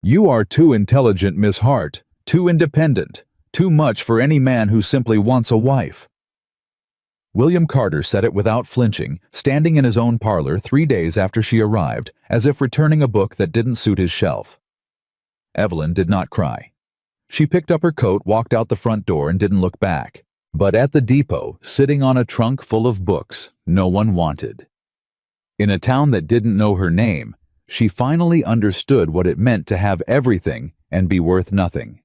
You are too intelligent, Miss Hart, too independent, too much for any man who simply wants a wife." William Carter said it without flinching, standing in his own parlor 3 days after she arrived, as if returning a book that didn't suit his shelf. Evelyn did not cry. She picked up her coat, walked out the front door, and didn't look back. But at the depot, sitting on a trunk full of books no one wanted. In a town that didn't know her name, she finally understood what it meant to have everything and be worth nothing.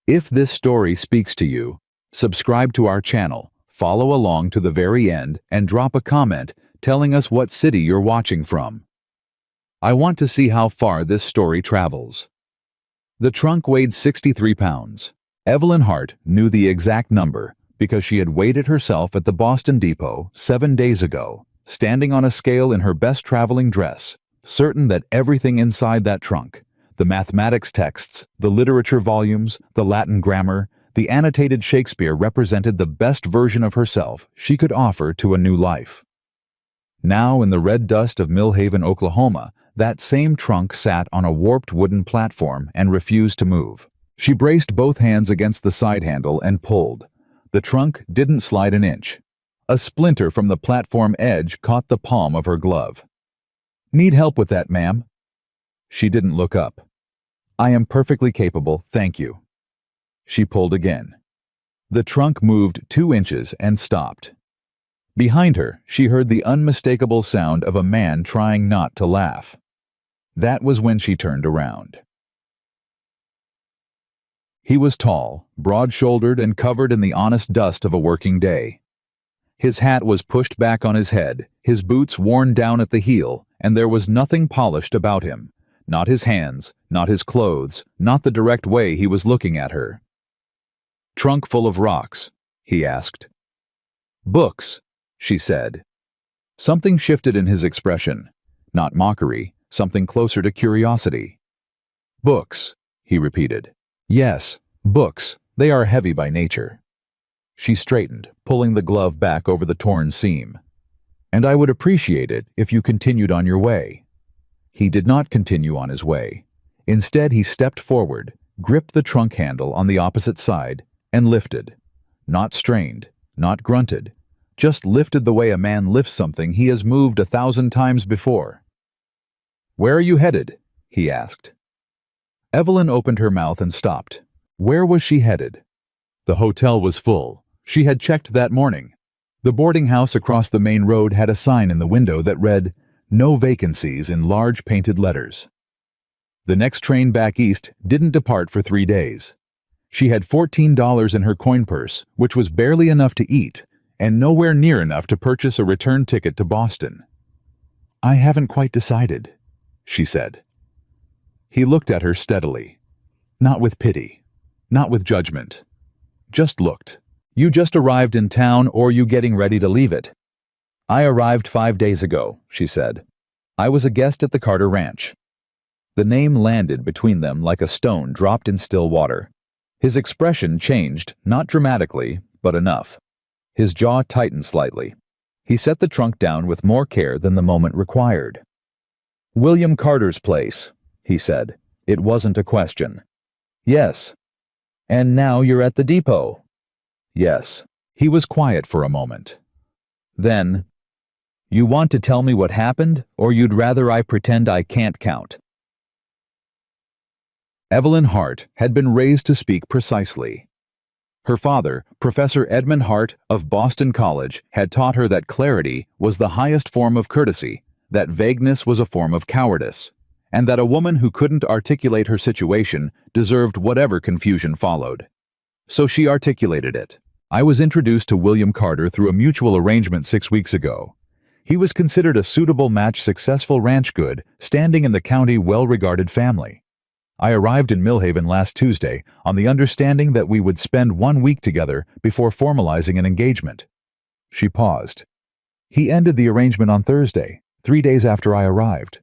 If this story speaks to you, subscribe to our channel, follow along to the very end, and drop a comment telling us what city you're watching from. I want to see how far this story travels. The trunk weighed 63 pounds. Evelyn Hart knew the exact number because she had weighed it herself at the Boston Depot 7 days ago, standing on a scale in her best traveling dress, certain that everything inside that trunk, the mathematics texts, the literature volumes, the Latin grammar, the annotated Shakespeare, represented the best version of herself she could offer to a new life. Now, in the red dust of Mill Haven, Oklahoma, that same trunk sat on a warped wooden platform and refused to move. She braced both hands against the side handle and pulled. The trunk didn't slide an inch. A splinter from the platform edge caught the palm of her glove. "Need help with that, ma'am?" She didn't look up. "I am perfectly capable, thank you." She pulled again. The trunk moved 2 inches and stopped. Behind her, she heard the unmistakable sound of a man trying not to laugh. That was when she turned around. He was tall, broad-shouldered, and covered in the honest dust of a working day. His hat was pushed back on his head, his boots worn down at the heel, and there was nothing polished about him. Not his hands, not his clothes, not the direct way he was looking at her. "Trunk full of rocks?" he asked. "Books," she said. Something shifted in his expression. Not mockery, something closer to curiosity. "Books," he repeated. "Yes, books. They are heavy by nature." She straightened, pulling the glove back over the torn seam. "And I would appreciate it if you continued on your way." He did not continue on his way. Instead, he stepped forward, gripped the trunk handle on the opposite side, and lifted. Not strained, not grunted, just lifted the way a man lifts something he has moved 1,000 times before. "Where are you headed?" he asked. Evelyn opened her mouth and stopped. Where was she headed? The hotel was full. She had checked that morning. The boarding house across the main road had a sign in the window that read, "No vacancies," in large painted letters. The next train back east didn't depart for 3 days. She had $14 in her coin purse, which was barely enough to eat, and nowhere near enough to purchase a return ticket to Boston. "I haven't quite decided," she said. He looked at her steadily. Not with pity, not with judgment. Just looked. "You just arrived in town, or you getting ready to leave it?" "I arrived 5 days ago," she said. "I was a guest at the Carter Ranch." The name landed between them like a stone dropped in still water. His expression changed, not dramatically, but enough. His jaw tightened slightly. He set the trunk down with more care than the moment required. "William Carter's place," he said. It wasn't a question. "Yes." "And now you're at the depot?" "Yes." He was quiet for a moment. Then, "You want to tell me what happened, or you'd rather I pretend I can't count?" Evelyn Hart had been raised to speak precisely. Her father, Professor Edmund Hart of Boston College, had taught her that clarity was the highest form of courtesy, that vagueness was a form of cowardice, and that a woman who couldn't articulate her situation deserved whatever confusion followed. So she articulated it. "I was introduced to William Carter through a mutual arrangement 6 weeks ago. He was considered a suitable match, successful ranch good, standing in the county, well-regarded family. I arrived in Mill Haven last Tuesday on the understanding that we would spend 1 week together before formalizing an engagement." She paused. "He ended the arrangement on Thursday, 3 days after I arrived."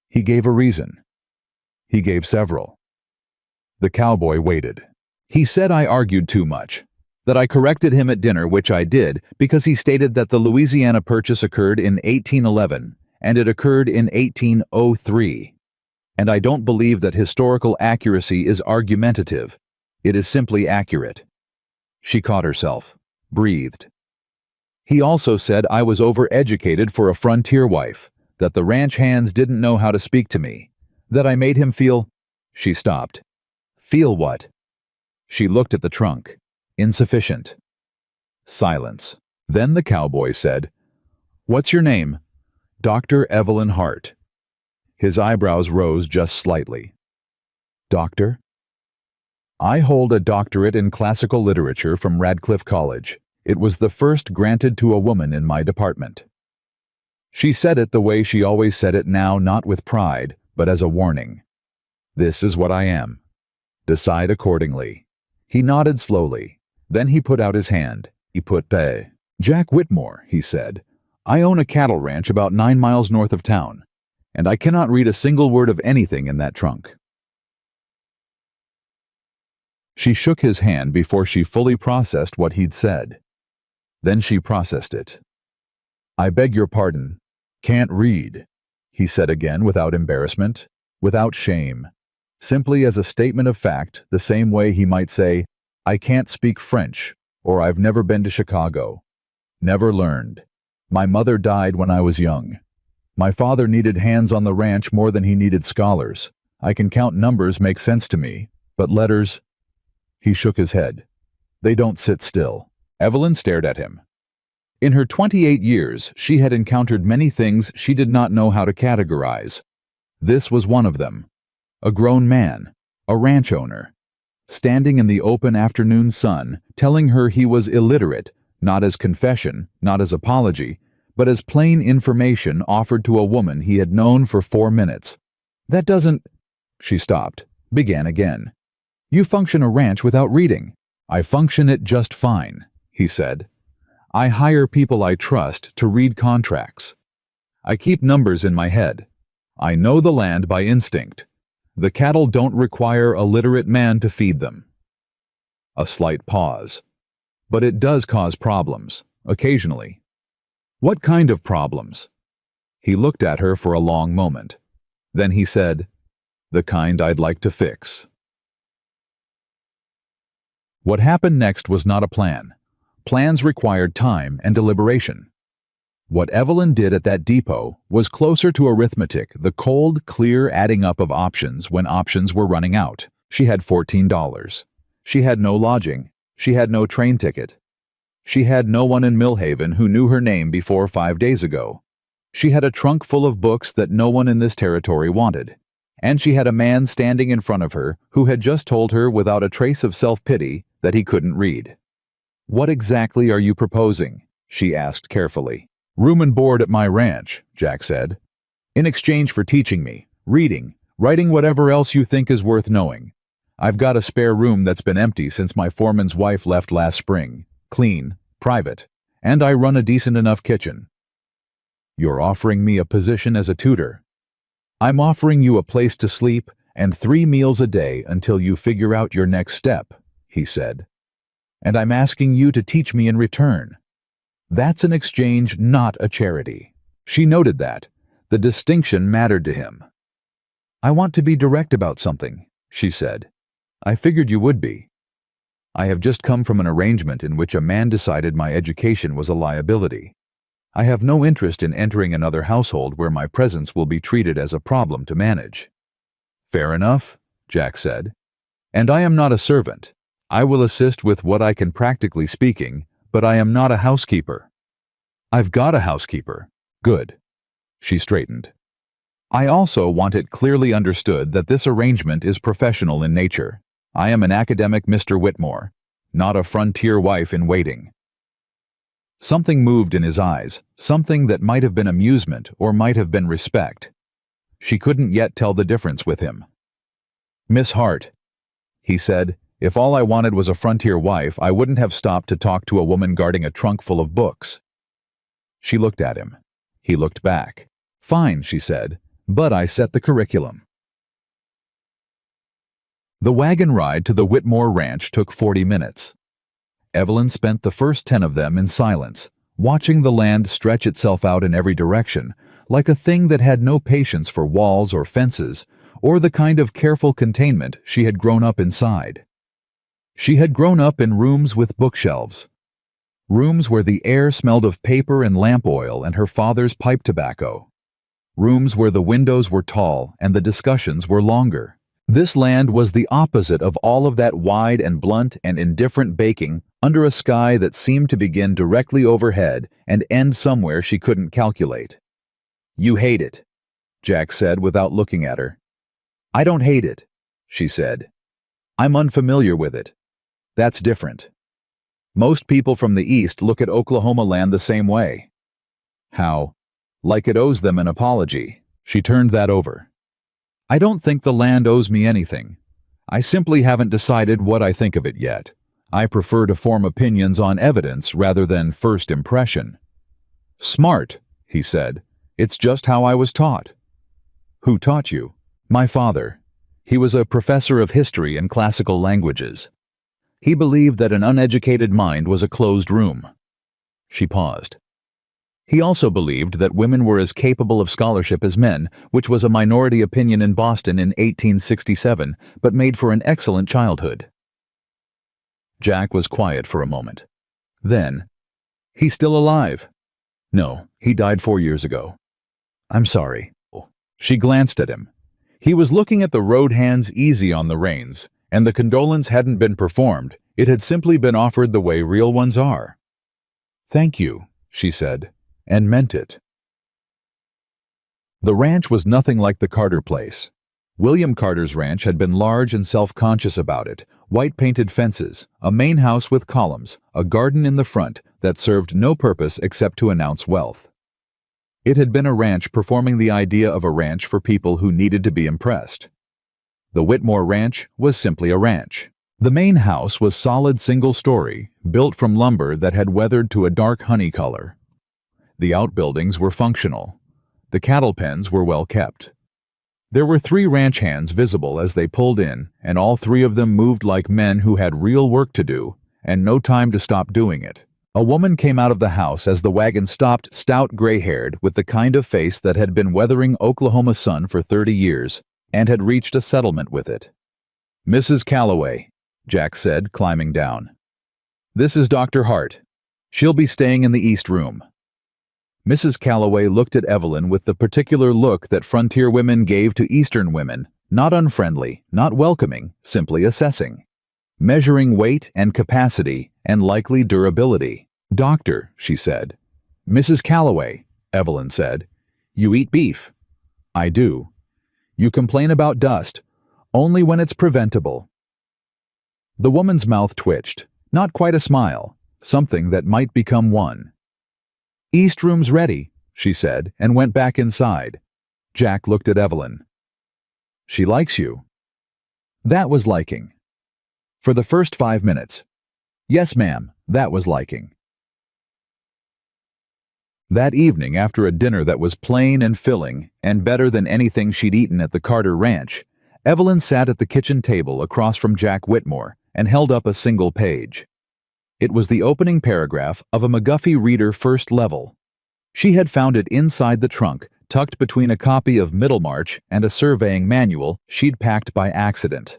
He gave a reason. He gave several. The cowboy waited. "He said I argued too much, that I corrected him at dinner, which I did, because he stated that the Louisiana Purchase occurred in 1811, and it occurred in 1803. And I don't believe that historical accuracy is argumentative. It is simply accurate. She caught herself, breathed. He also said I was overeducated for a frontier wife, that the ranch hands didn't know how to speak to me, that I made him feel... She stopped. Feel what? She looked at the trunk. Insufficient. Silence. Then the cowboy said, "What's your name?" "Dr. Evelyn Hart." His eyebrows rose just slightly. "Doctor?" "I hold a doctorate in classical literature from Radcliffe College. It was the first granted to a woman in my department." She said it the way she always said it now, not with pride, but as a warning. "This is what I am. Decide accordingly." He nodded slowly. Then he put out his hand. He put Jack Whitmore, he said. "I own a cattle ranch about 9 miles north of town, and I cannot read a single word of anything in that trunk." She shook his hand before she fully processed what he'd said. Then she processed it. "I beg your pardon. Can't read," he said again without embarrassment, without shame, simply as a statement of fact, the same way he might say, "I can't speak French," or "I've never been to Chicago. Never learned. My mother died when I was young. My father needed hands on the ranch more than he needed scholars. I can count numbers, make sense to me, but letters..." He shook his head. "They don't sit still." Evelyn stared at him. In her 28 years, she had encountered many things she did not know how to categorize. This was one of them. A grown man, a ranch owner, standing in the open afternoon sun, telling her he was illiterate, not as confession, not as apology, but as plain information offered to a woman he had known for 4 minutes. "That doesn't..." She stopped, began again. "You function a ranch without reading." "I function it just fine," he said. "I hire people I trust to read contracts. I keep numbers in my head. I know the land by instinct. The cattle don't require a literate man to feed them." A slight pause. "But it does cause problems, occasionally." "What kind of problems?" He looked at her for a long moment. Then he said, "The kind I'd like to fix." What happened next was not a plan. Plans required time and deliberation. What Evelyn did at that depot was closer to arithmetic, the cold, clear adding up of options when options were running out. She had $14. She had no lodging. She had no train ticket. She had no one in Millhaven who knew her name before 5 days ago. She had a trunk full of books that no one in this territory wanted. And she had a man standing in front of her who had just told her without a trace of self-pity that he couldn't read. "What exactly are you proposing?" she asked carefully. "Room and board at my ranch," Jack said. "In exchange for teaching me, reading, writing whatever else you think is worth knowing. I've got a spare room that's been empty since my foreman's wife left last spring. Clean, private, and I run a decent enough kitchen." "You're offering me a position as a tutor." "I'm offering you a place to sleep and 3 meals a day until you figure out your next step," he said. "And I'm asking you to teach me in return. That's an exchange, not a charity." She noted that. The distinction mattered to him. "I want to be direct about something," she said. "I figured you would be. I have just come from an arrangement in which a man decided my education was a liability. I have no interest in entering another household where my presence will be treated as a problem to manage." "Fair enough," Jack said. "And I am not a servant. I will assist with what I can practically speaking, but I am not a housekeeper." "I've got a housekeeper." "Good." She straightened. "I also want it clearly understood that this arrangement is professional in nature. I am an academic Mr. Whitmore, not a frontier wife in waiting." Something moved in his eyes, something that might have been amusement or might have been respect. She couldn't yet tell the difference with him. "Miss Hart," he said, "if all I wanted was a frontier wife, I wouldn't have stopped to talk to a woman guarding a trunk full of books." She looked at him. He looked back. "Fine," she said, "but I set the curriculum." The wagon ride to the Whitmore Ranch took 40 minutes. Evelyn spent the first 10 of them in silence, watching the land stretch itself out in every direction, like a thing that had no patience for walls or fences, or the kind of careful containment she had grown up inside. She had grown up in rooms with bookshelves, rooms where the air smelled of paper and lamp oil and her father's pipe tobacco, rooms where the windows were tall and the discussions were longer. This land was the opposite of all of that wide and blunt and indifferent baking under a sky that seemed to begin directly overhead and end somewhere she couldn't calculate. "You hate it," Jack said without looking at her. "I don't hate it," she said. "I'm unfamiliar with it. That's different. Most people from the East look at Oklahoma land the same way." "How?" "Like it owes them an apology." She turned that over. "I don't think the land owes me anything. I simply haven't decided what I think of it yet. I prefer to form opinions on evidence rather than first impression." "Smart," he said. "It's just how I was taught." "Who taught you?" "My father. He was a professor of history and classical languages. He believed that an uneducated mind was a closed room." She paused. "He also believed that women were as capable of scholarship as men, which was a minority opinion in Boston in 1867, but made for an excellent childhood." Jack was quiet for a moment. Then, "He's still alive?" "No, he died 4 years ago." "I'm sorry." She glanced at him. He was looking at the road hands easy on the reins, and the condolence hadn't been performed, it had simply been offered the way real ones are. "Thank you," she said, and meant it. The ranch was nothing like the Carter place. William Carter's ranch had been large and self-conscious about it, white-painted fences, a main house with columns, a garden in the front that served no purpose except to announce wealth. It had been a ranch performing the idea of a ranch for people who needed to be impressed. The Whitmore Ranch was simply a ranch. The main house was solid single-story, built from lumber that had weathered to a dark honey color. The outbuildings were functional. The cattle pens were well kept. There were 3 ranch hands visible as they pulled in, and all 3 of them moved like men who had real work to do, and no time to stop doing it. A woman came out of the house as the wagon stopped, stout, gray-haired, with the kind of face that had been weathering Oklahoma sun for 30 years, and had reached a settlement with it. "Mrs. Calloway," Jack said, climbing down. "This is Dr. Hart. She'll be staying in the East Room." Mrs. Calloway looked at Evelyn with the particular look that frontier women gave to Eastern women, not unfriendly, not welcoming, simply assessing, measuring weight and capacity and likely durability. "Doctor," she said. "Mrs. Calloway," Evelyn said. "You eat beef." "I do." "You complain about dust. Only when it's preventable." The woman's mouth twitched, not quite a smile, something that might become one. "East Room's ready," she said, and went back inside. Jack looked at Evelyn. "She likes you." That was liking. For the first 5 minutes. "Yes, ma'am," that was liking. That evening, after a dinner that was plain and filling, and better than anything she'd eaten at the Carter Ranch, Evelyn sat at the kitchen table across from Jack Whitmore and held up a single page. It was the opening paragraph of a McGuffey Reader First Level. She had found it inside the trunk, tucked between a copy of Middlemarch and a surveying manual she'd packed by accident.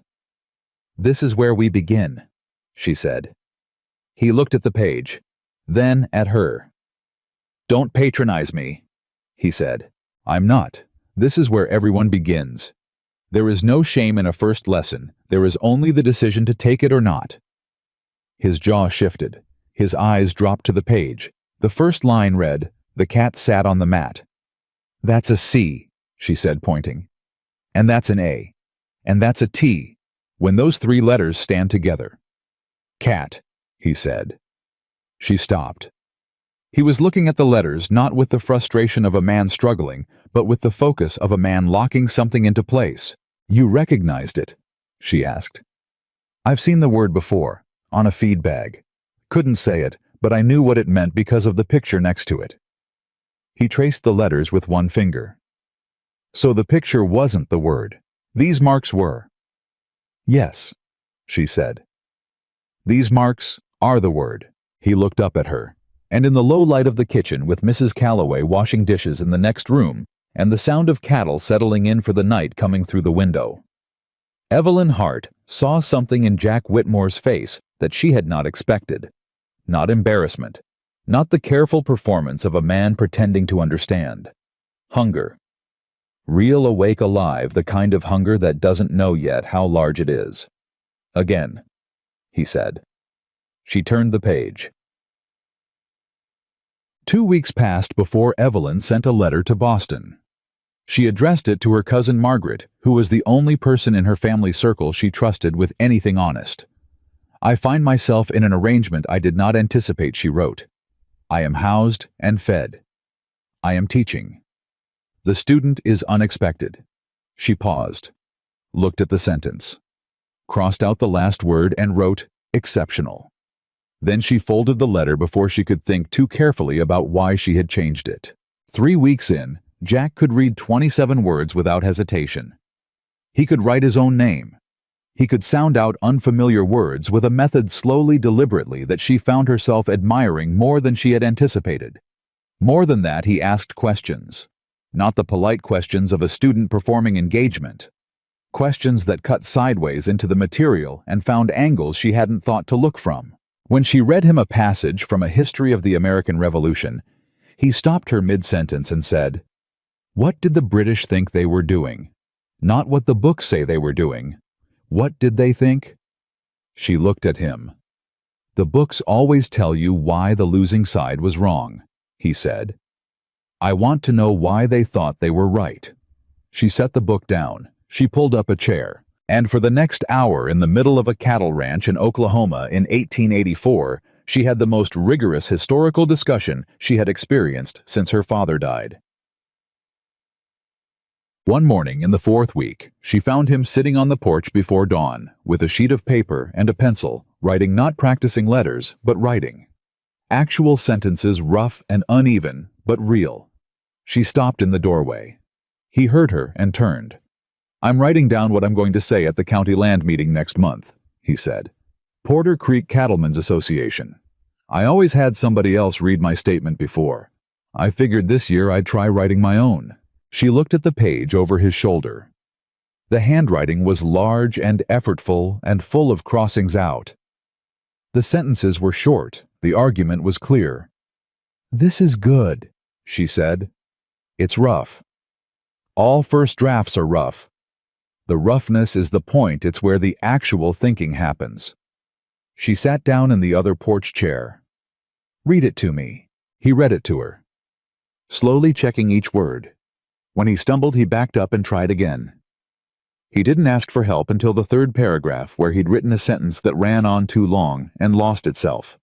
"This is where we begin," she said. He looked at the page, then at her. "Don't patronize me," he said. "I'm not. This is where everyone begins. There is no shame in a first lesson. There is only the decision to take it or not." His jaw shifted. His eyes dropped to the page. The first line read, "The cat sat on the mat." "That's a C," she said, pointing. "And that's an A. And that's a T, when those 3 letters stand together." "Cat," he said. She stopped. He was looking at the letters not with the frustration of a man struggling, but with the focus of a man locking something into place. "You recognized it?" she asked. "I've seen the word before, on a feed bag. Couldn't say it, but I knew what it meant because of the picture next to it." He traced the letters with one finger. "So the picture wasn't the word. These marks were." "Yes," she said. "These marks are the word." He looked up at her, and in the low light of the kitchen with Mrs. Calloway washing dishes in the next room, and the sound of cattle settling in for the night coming through the window. Evelyn Hart saw something in Jack Whitmore's face that she had not expected. Not embarrassment. Not the careful performance of a man pretending to understand. Hunger. Real, awake, alive, the kind of hunger that doesn't know yet how large it is. Again, he said. She turned the page. 2 weeks passed before Evelyn sent a letter to Boston. She addressed it to her cousin Margaret, who was the only person in her family circle she trusted with anything honest. I find myself in an arrangement I did not anticipate, she wrote. I am housed and fed. I am teaching. The student is unexpected. She paused, looked at the sentence, crossed out the last word and wrote, exceptional. Then she folded the letter before she could think too carefully about why she had changed it. 3 weeks in, Jack could read 27 words without hesitation. He could write his own name. He could sound out unfamiliar words with a method slowly, deliberately, that she found herself admiring more than she had anticipated. More than that, he asked questions. Not the polite questions of a student performing engagement. Questions that cut sideways into the material and found angles she hadn't thought to look from. When she read him a passage from a history of the American Revolution, he stopped her mid-sentence and said, "What did the British think they were doing? Not what the books say they were doing. What did they think?" She looked at him. "The books always tell you why the losing side was wrong," he said. "I want to know why they thought they were right." She set the book down. She pulled up a chair. And for the next hour, in the middle of a cattle ranch in Oklahoma in 1884, she had the most rigorous historical discussion she had experienced since her father died. One morning in the 4th week, she found him sitting on the porch before dawn, with a sheet of paper and a pencil, writing, not practicing letters, but writing. Actual sentences, rough and uneven, but real. She stopped in the doorway. He heard her and turned. "I'm writing down what I'm going to say at the county land meeting next month," he said. "Porter Creek Cattlemen's Association. I always had somebody else read my statement before. I figured this year I'd try writing my own." She looked at the page over his shoulder. The handwriting was large and effortful and full of crossings out. The sentences were short. The argument was clear. "This is good," she said. "It's rough. All first drafts are rough. The roughness is the point. It's where the actual thinking happens." She sat down in the other porch chair. "Read it to me." He read it to her, slowly checking each word. When he stumbled, he backed up and tried again. He didn't ask for help until the 3rd paragraph, where he'd written a sentence that ran on too long and lost itself.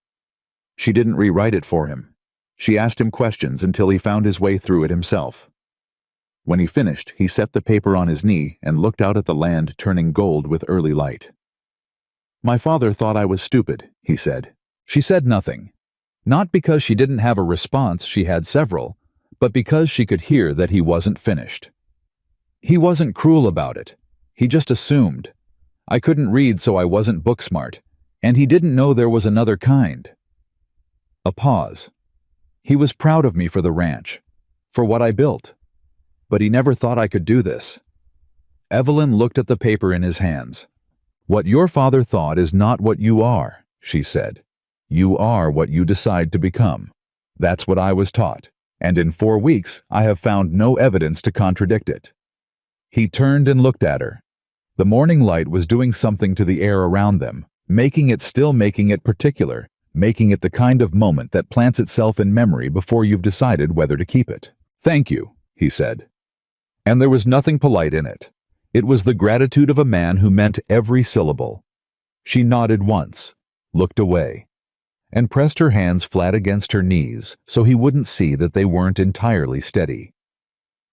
She didn't rewrite it for him. She asked him questions until he found his way through it himself. When he finished, he set the paper on his knee and looked out at the land turning gold with early light. "My father thought I was stupid," he said. She said nothing. Not because she didn't have a response, she had several, but because she could hear that he wasn't finished. He wasn't cruel about it. He just assumed. I couldn't read, so I wasn't book smart, and he didn't know there was another kind. A pause. He was proud of me for the ranch, for what I built. But he never thought I could do this. Evelyn looked at the paper in his hands. "What your father thought is not what you are," she said. "You are what you decide to become. That's what I was taught, and in 4 weeks I have found no evidence to contradict it." He turned and looked at her. The morning light was doing something to the air around them, making it particular, making it the kind of moment that plants itself in memory before you've decided whether to keep it. "Thank you," he said. And there was nothing polite in it. It was the gratitude of a man who meant every syllable. She nodded once, looked away, and pressed her hands flat against her knees so he wouldn't see that they weren't entirely steady.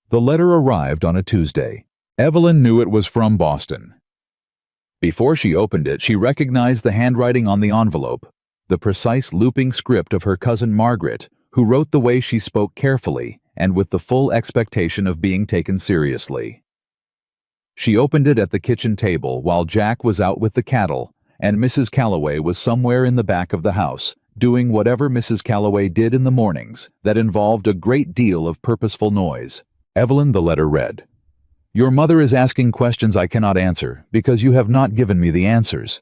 The letter arrived on a Tuesday. Evelyn knew it was from Boston. Before she opened it, she recognized the handwriting on the envelope, the precise looping script of her cousin Margaret, who wrote the way she spoke carefully and with the full expectation of being taken seriously. She opened it at the kitchen table while Jack was out with the cattle, and Mrs. Calloway was somewhere in the back of the house, doing whatever Mrs. Calloway did in the mornings that involved a great deal of purposeful noise. Evelyn, the letter read. Your mother is asking questions I cannot answer because you have not given me the answers.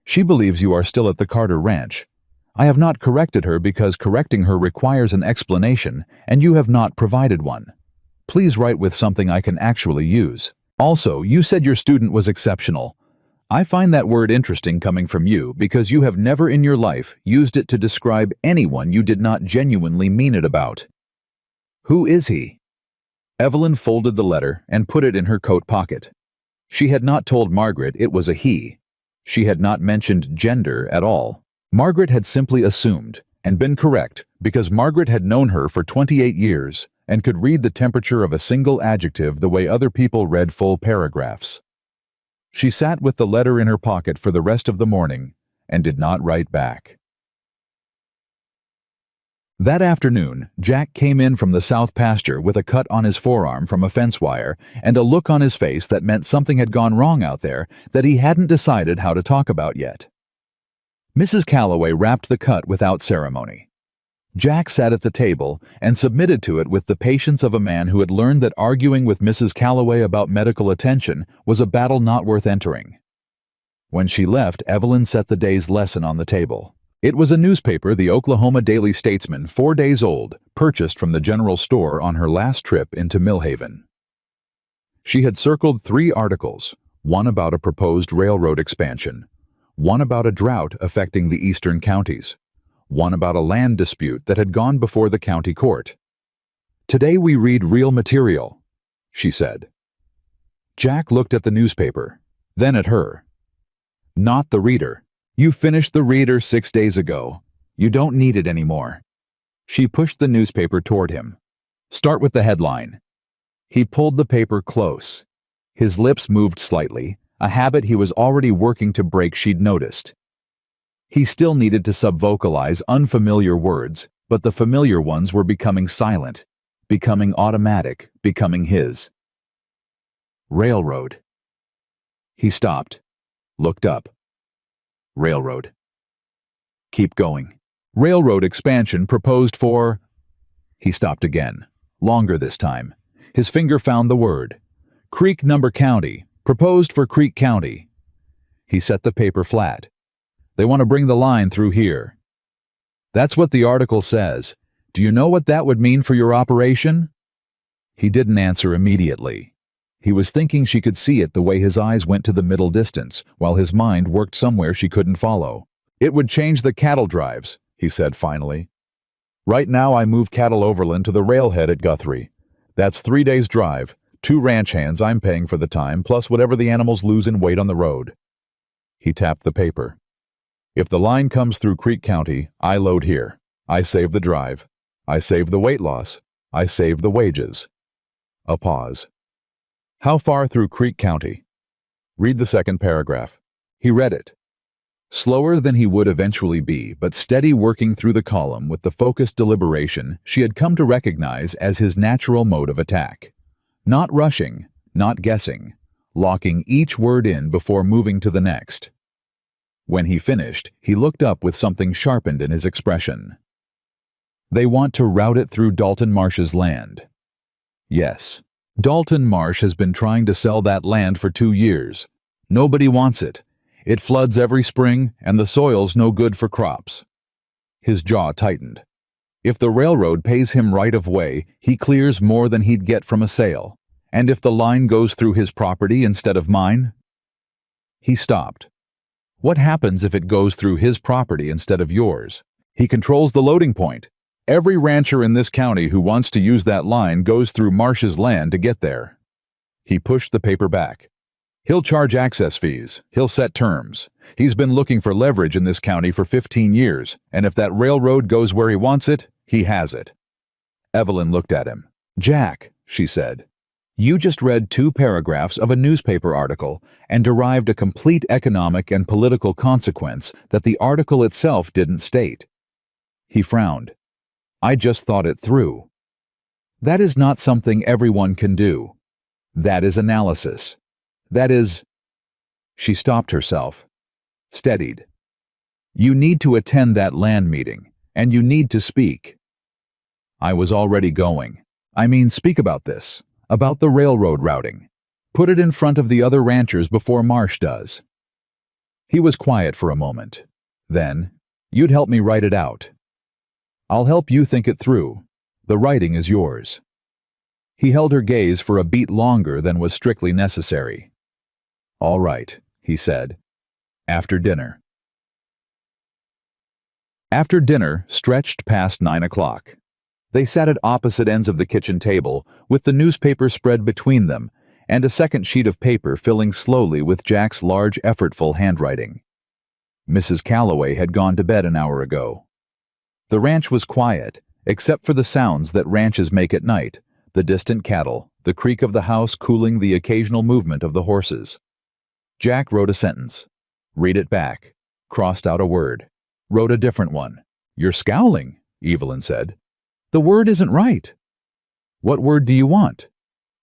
She believes you are still at the Carter Ranch. I have not corrected her because correcting her requires an explanation, and you have not provided one. Please write with something I can actually use. Also, you said your student was exceptional. I find that word interesting coming from you because you have never in your life used it to describe anyone you did not genuinely mean it about. Who is he? Evelyn folded the letter and put it in her coat pocket. She had not told Margaret it was a he. She had not mentioned gender at all. Margaret had simply assumed and been correct because Margaret had known her for 28 years and could read the temperature of a single adjective the way other people read full paragraphs. She sat with the letter in her pocket for the rest of the morning and did not write back. That afternoon, Jack came in from the south pasture with a cut on his forearm from a fence wire and a look on his face that meant something had gone wrong out there that he hadn't decided how to talk about yet. Mrs. Calloway wrapped the cut without ceremony. Jack sat at the table and submitted to it with the patience of a man who had learned that arguing with Mrs. Calloway about medical attention was a battle not worth entering. When she left, Evelyn set the day's lesson on the table. It was a newspaper, the Oklahoma Daily Statesman, 4 days old, purchased from the general store on her last trip into Millhaven. She had circled 3 articles, one about a proposed railroad expansion, one about a drought affecting the eastern counties, one about a land dispute that had gone before the county court. Today we read real material, she said. Jack looked at the newspaper, then at her. Not the reader. You finished the reader 6 days ago. You don't need it anymore. She pushed the newspaper toward him. Start with the headline. He pulled the paper close. His lips moved slightly, a habit he was already working to break, she'd noticed. He still needed to subvocalize unfamiliar words, but the familiar ones were becoming silent, becoming automatic, becoming his. Railroad. He stopped, looked up. Railroad. Keep going. Railroad expansion proposed for... He stopped again, longer this time. His finger found the word. Creek Number County, proposed for Creek County. He set the paper flat. They want to bring the line through here. That's what the article says. Do you know what that would mean for your operation? He didn't answer immediately. He was thinking she could see it the way his eyes went to the middle distance, while his mind worked somewhere she couldn't follow. It would change the cattle drives, he said finally. Right now I move cattle overland to the railhead at Guthrie. That's 3 days' drive, 2 ranch hands I'm paying for the time, plus whatever the animals lose in weight on the road. He tapped the paper. If the line comes through Creek County, I load here. I save the drive. I save the weight loss. I save the wages. A pause. How far through Creek County? Read the second paragraph. He read it. Slower than he would eventually be, but steady working through the column with the focused deliberation she had come to recognize as his natural mode of attack. Not rushing, not guessing, locking each word in before moving to the next. When he finished, he looked up with something sharpened in his expression. They want to route it through Dalton Marsh's land. Yes. Dalton Marsh has been trying to sell that land for 2 years. Nobody wants it. It floods every spring, and the soil's no good for crops. His jaw tightened. If the railroad pays him right of way, he clears more than he'd get from a sale. And if the line goes through his property instead of mine? He stopped. What happens if it goes through his property instead of yours? He controls the loading point. Every rancher in this county who wants to use that line goes through Marsh's land to get there. He pushed the paper back. He'll charge access fees. He'll set terms. He's been looking for leverage in this county for 15 years, and if that railroad goes where he wants it, he has it. Evelyn looked at him. Jack, she said, you just read 2 paragraphs of a newspaper article and derived a complete economic and political consequence that the article itself didn't state. He frowned. I just thought it through. That is not something everyone can do. That is analysis. That is... She stopped herself, steadied. You need to attend that land meeting, and you need to speak. I was already going. I mean, speak about this. About the railroad routing. Put it in front of the other ranchers before Marsh does." He was quiet for a moment. Then, "You'd help me write it out." "I'll help you think it through. The writing is yours." He held her gaze for a beat longer than was strictly necessary. "All right," he said. "After dinner." After dinner stretched past 9 o'clock. They sat at opposite ends of the kitchen table, with the newspaper spread between them, and a second sheet of paper filling slowly with Jack's large, effortful handwriting. Mrs. Calloway had gone to bed an hour ago. The ranch was quiet, except for the sounds that ranches make at night, the distant cattle, the creak of the house cooling the occasional movement of the horses. Jack wrote a sentence. Read it back. Crossed out a word. Wrote a different one. "You're scowling," Evelyn said. "The word isn't right." "What word do you want?"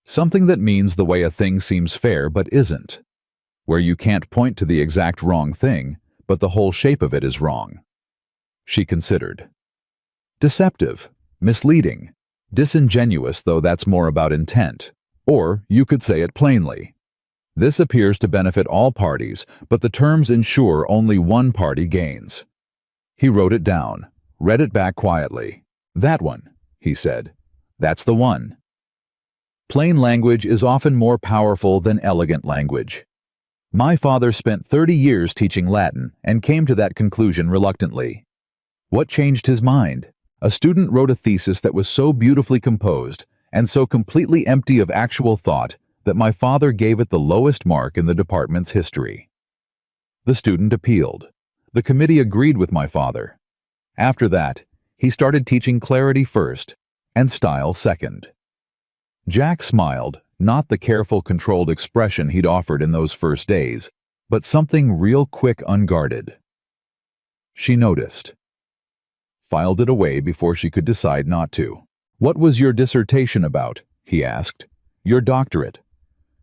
"Something that means the way a thing seems fair but isn't. Where you can't point to the exact wrong thing, but the whole shape of it is wrong." She considered. "Deceptive, misleading, disingenuous, though that's more about intent. Or you could say it plainly. This appears to benefit all parties, but the terms ensure only one party gains." He wrote it down, read it back quietly. "That one," he said. "That's the one." Plain language is often more powerful than elegant language. My father spent 30 years teaching Latin and came to that conclusion reluctantly. What changed his mind? A student wrote a thesis that was so beautifully composed and so completely empty of actual thought that my father gave it the lowest mark in the department's history. The student appealed. The committee agreed with my father. After that, he started teaching clarity first and style second. Jack smiled, not the careful, controlled expression he'd offered in those first days, but something real quick, unguarded. She noticed. Filed it away before she could decide not to. "What was your dissertation about?" he asked. "Your doctorate."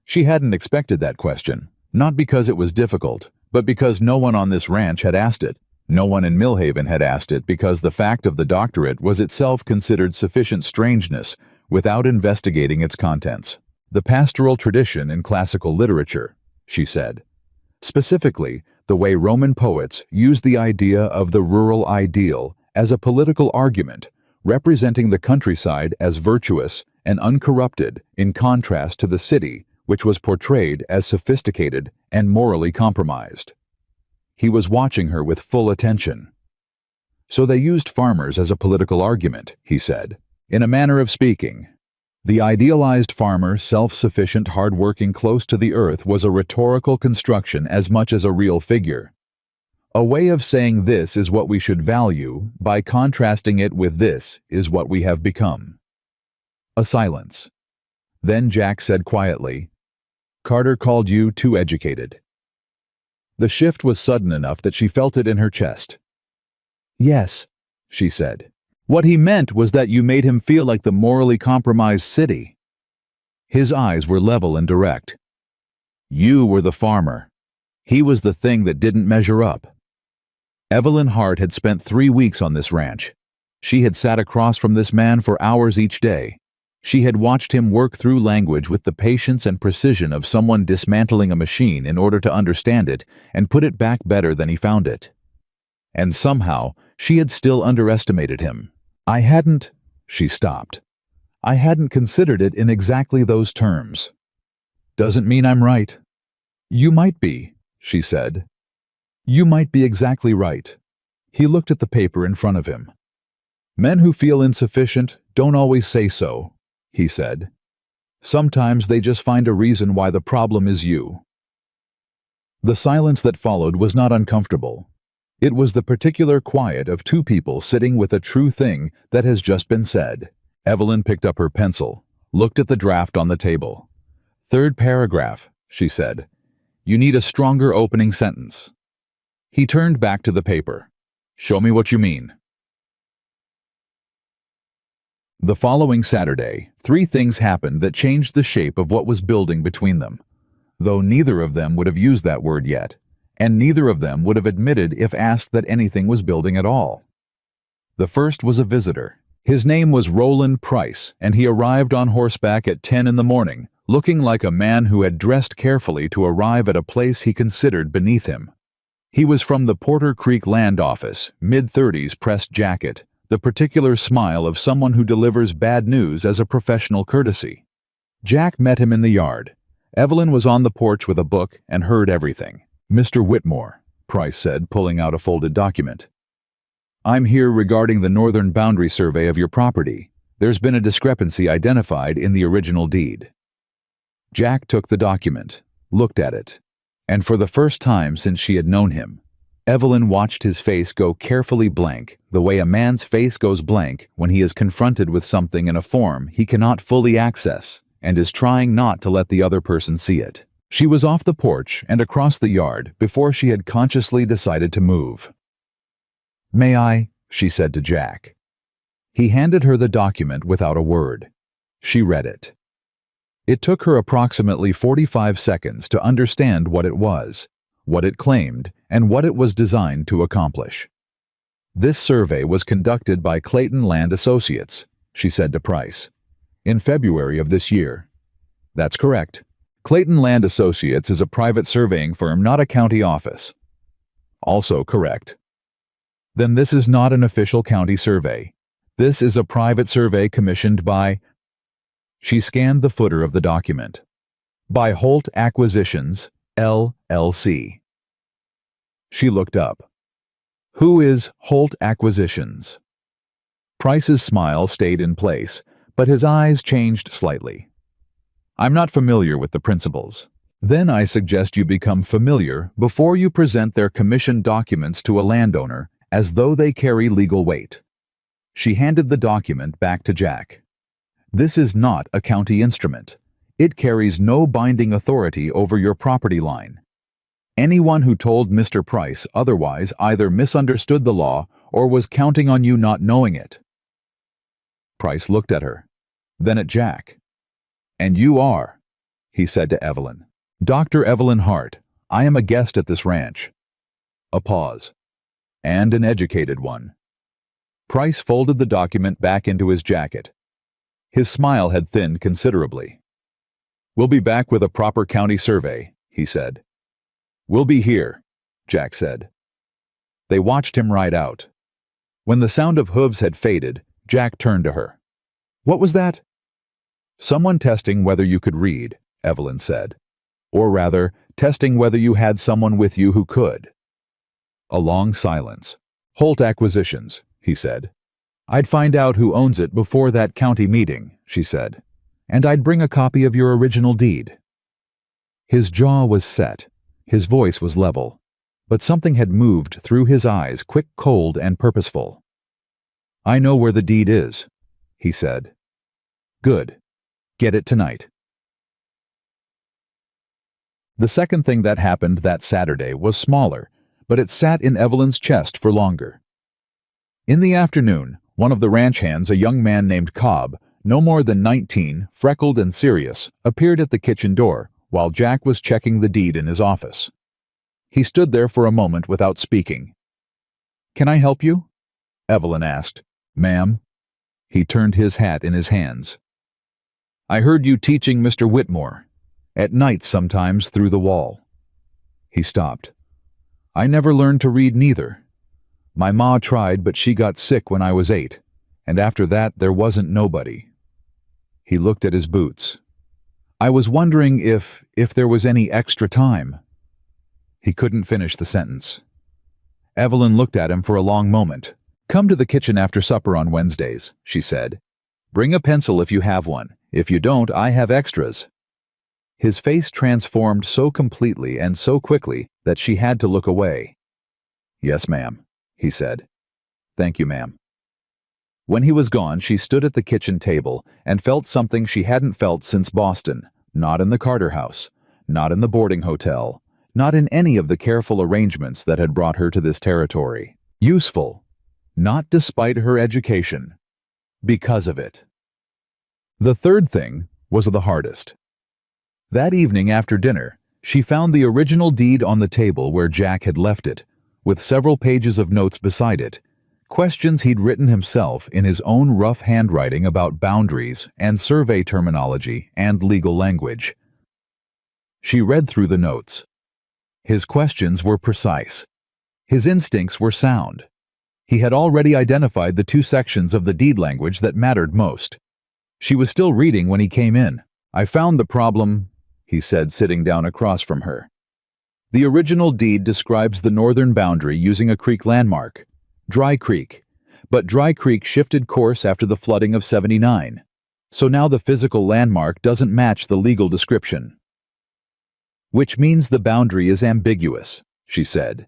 She hadn't expected that question, not because it was difficult, but because no one on this ranch had asked it. No one in Millhaven had asked it because the fact of the doctorate was itself considered sufficient strangeness without investigating its contents. "The pastoral tradition in classical literature," she said. "Specifically, the way Roman poets used the idea of the rural ideal as a political argument, representing the countryside as virtuous and uncorrupted in contrast to the city, which was portrayed as sophisticated and morally compromised." He was watching her with full attention. "So they used farmers as a political argument," he said. "In a manner of speaking, the idealized farmer, self-sufficient, hard-working, close to the earth, was a rhetorical construction as much as a real figure. A way of saying this is what we should value by contrasting it with this is what we have become." A silence. Then Jack said quietly, "Carter called you too educated." The shift was sudden enough that she felt it in her chest. "Yes," she said. "What he meant was that you made him feel like the morally compromised city." His eyes were level and direct. "You were the farmer. He was the thing that didn't measure up." Evelyn Hart had spent 3 weeks on this ranch. She had sat across from this man for hours each day. She had watched him work through language with the patience and precision of someone dismantling a machine in order to understand it and put it back better than he found it. And somehow, she had still underestimated him. She stopped. "I hadn't considered it in exactly those terms." "Doesn't mean I'm right." "You might be," she said. "You might be exactly right." He looked at the paper in front of him. "Men who feel insufficient don't always say so," he said. "Sometimes they just find a reason why the problem is you." The silence that followed was not uncomfortable. It was the particular quiet of two people sitting with a true thing that has just been said. Evelyn picked up her pencil, looked at the draft on the table. "Third paragraph," she said. "You need a stronger opening sentence." He turned back to the paper. "Show me what you mean." The following Saturday, 3 things happened that changed the shape of what was building between them, though neither of them would have used that word yet, and neither of them would have admitted if asked that anything was building at all. The first was a visitor. His name was Roland Price, and he arrived on horseback at 10 in the morning, looking like a man who had dressed carefully to arrive at a place he considered beneath him. He was from the Porter Creek Land Office, mid-30s pressed jacket, the particular smile of someone who delivers bad news as a professional courtesy. Jack met him in the yard. Evelyn was on the porch with a book and heard everything. "Mr. Whitmore," Price said, pulling out a folded document. "I'm here regarding the northern boundary survey of your property. There's been a discrepancy identified in the original deed." Jack took the document, looked at it, and for the first time since she had known him, Evelyn watched his face go carefully blank, the way a man's face goes blank when he is confronted with something in a form he cannot fully access and is trying not to let the other person see it. She was off the porch and across the yard before she had consciously decided to move. "May I?" she said to Jack. He handed her the document without a word. She read it. It took her approximately 45 seconds to understand what it was, what it claimed, and what it was designed to accomplish. "This survey was conducted by Clayton Land Associates," she said to Price, "in February of this year." "That's correct. Clayton Land Associates is a private surveying firm, not a county office." "Also correct." "Then this is not an official county survey. This is a private survey commissioned by—" She scanned the footer of the document. "By Holt Acquisitions, LLC." She looked up. "Who is Holt Acquisitions?" Price's smile stayed in place, but his eyes changed slightly. "I'm not familiar with the principals." "Then I suggest you become familiar before you present their commissioned documents to a landowner as though they carry legal weight." She handed the document back to Jack. "This is not a county instrument. It carries no binding authority over your property line. Anyone who told Mr. Price otherwise either misunderstood the law or was counting on you not knowing it." Price looked at her, then at Jack. "And you are," he said to Evelyn. "Dr. Evelyn Hart. I am a guest at this ranch." A pause. "And an educated one." Price folded the document back into his jacket. His smile had thinned considerably. "We'll be back with a proper county survey," he said. "We'll be here," Jack said. They watched him ride out. When the sound of hooves had faded, Jack turned to her. "What was that?" "Someone testing whether you could read," Evelyn said. "Or rather, testing whether you had someone with you who could." A long silence. "Holt Acquisitions," he said. "I'd find out who owns it before that county meeting," she said. "And I'd bring a copy of your original deed." His jaw was set. His voice was level. But something had moved through his eyes, quick, cold, and purposeful. "I know where the deed is," he said. "Good. Get it tonight." The second thing that happened that Saturday was smaller, but it sat in Evelyn's chest for longer. In the afternoon, one of the ranch hands, a young man named Cobb, no more than 19, freckled and serious, appeared at the kitchen door while Jack was checking the deed in his office. He stood there for a moment without speaking. "Can I help you?" Evelyn asked. "Ma'am?" He turned his hat in his hands. "I heard you teaching Mr. Whitmore. At night sometimes through the wall." He stopped. "I never learned to read neither. My ma tried, but she got sick when I was 8, and after that there wasn't nobody." He looked at his boots. "I was wondering if there was any extra time." He couldn't finish the sentence. Evelyn looked at him for a long moment. "Come to the kitchen after supper on Wednesdays," she said. "Bring a pencil if you have one. If you don't, I have extras." His face transformed so completely and so quickly that she had to look away. "Yes, ma'am," he said. "Thank you, ma'am." When he was gone, she stood at the kitchen table and felt something she hadn't felt since Boston, not in the Carter house, not in the boarding hotel, not in any of the careful arrangements that had brought her to this territory. Useful, not despite her education, because of it. The third thing was the hardest. That evening after dinner, she found the original deed on the table where Jack had left it, with several pages of notes beside it, questions he'd written himself in his own rough handwriting about boundaries and survey terminology and legal language. She read through the notes. His questions were precise. His instincts were sound. He had already identified the two sections of the deed language that mattered most. She was still reading when he came in. "I found the problem," he said, sitting down across from her. "The original deed describes the northern boundary using a creek landmark, Dry Creek, but Dry Creek shifted course after the flooding of '79, so now the physical landmark doesn't match the legal description. Which means the boundary is ambiguous," she said.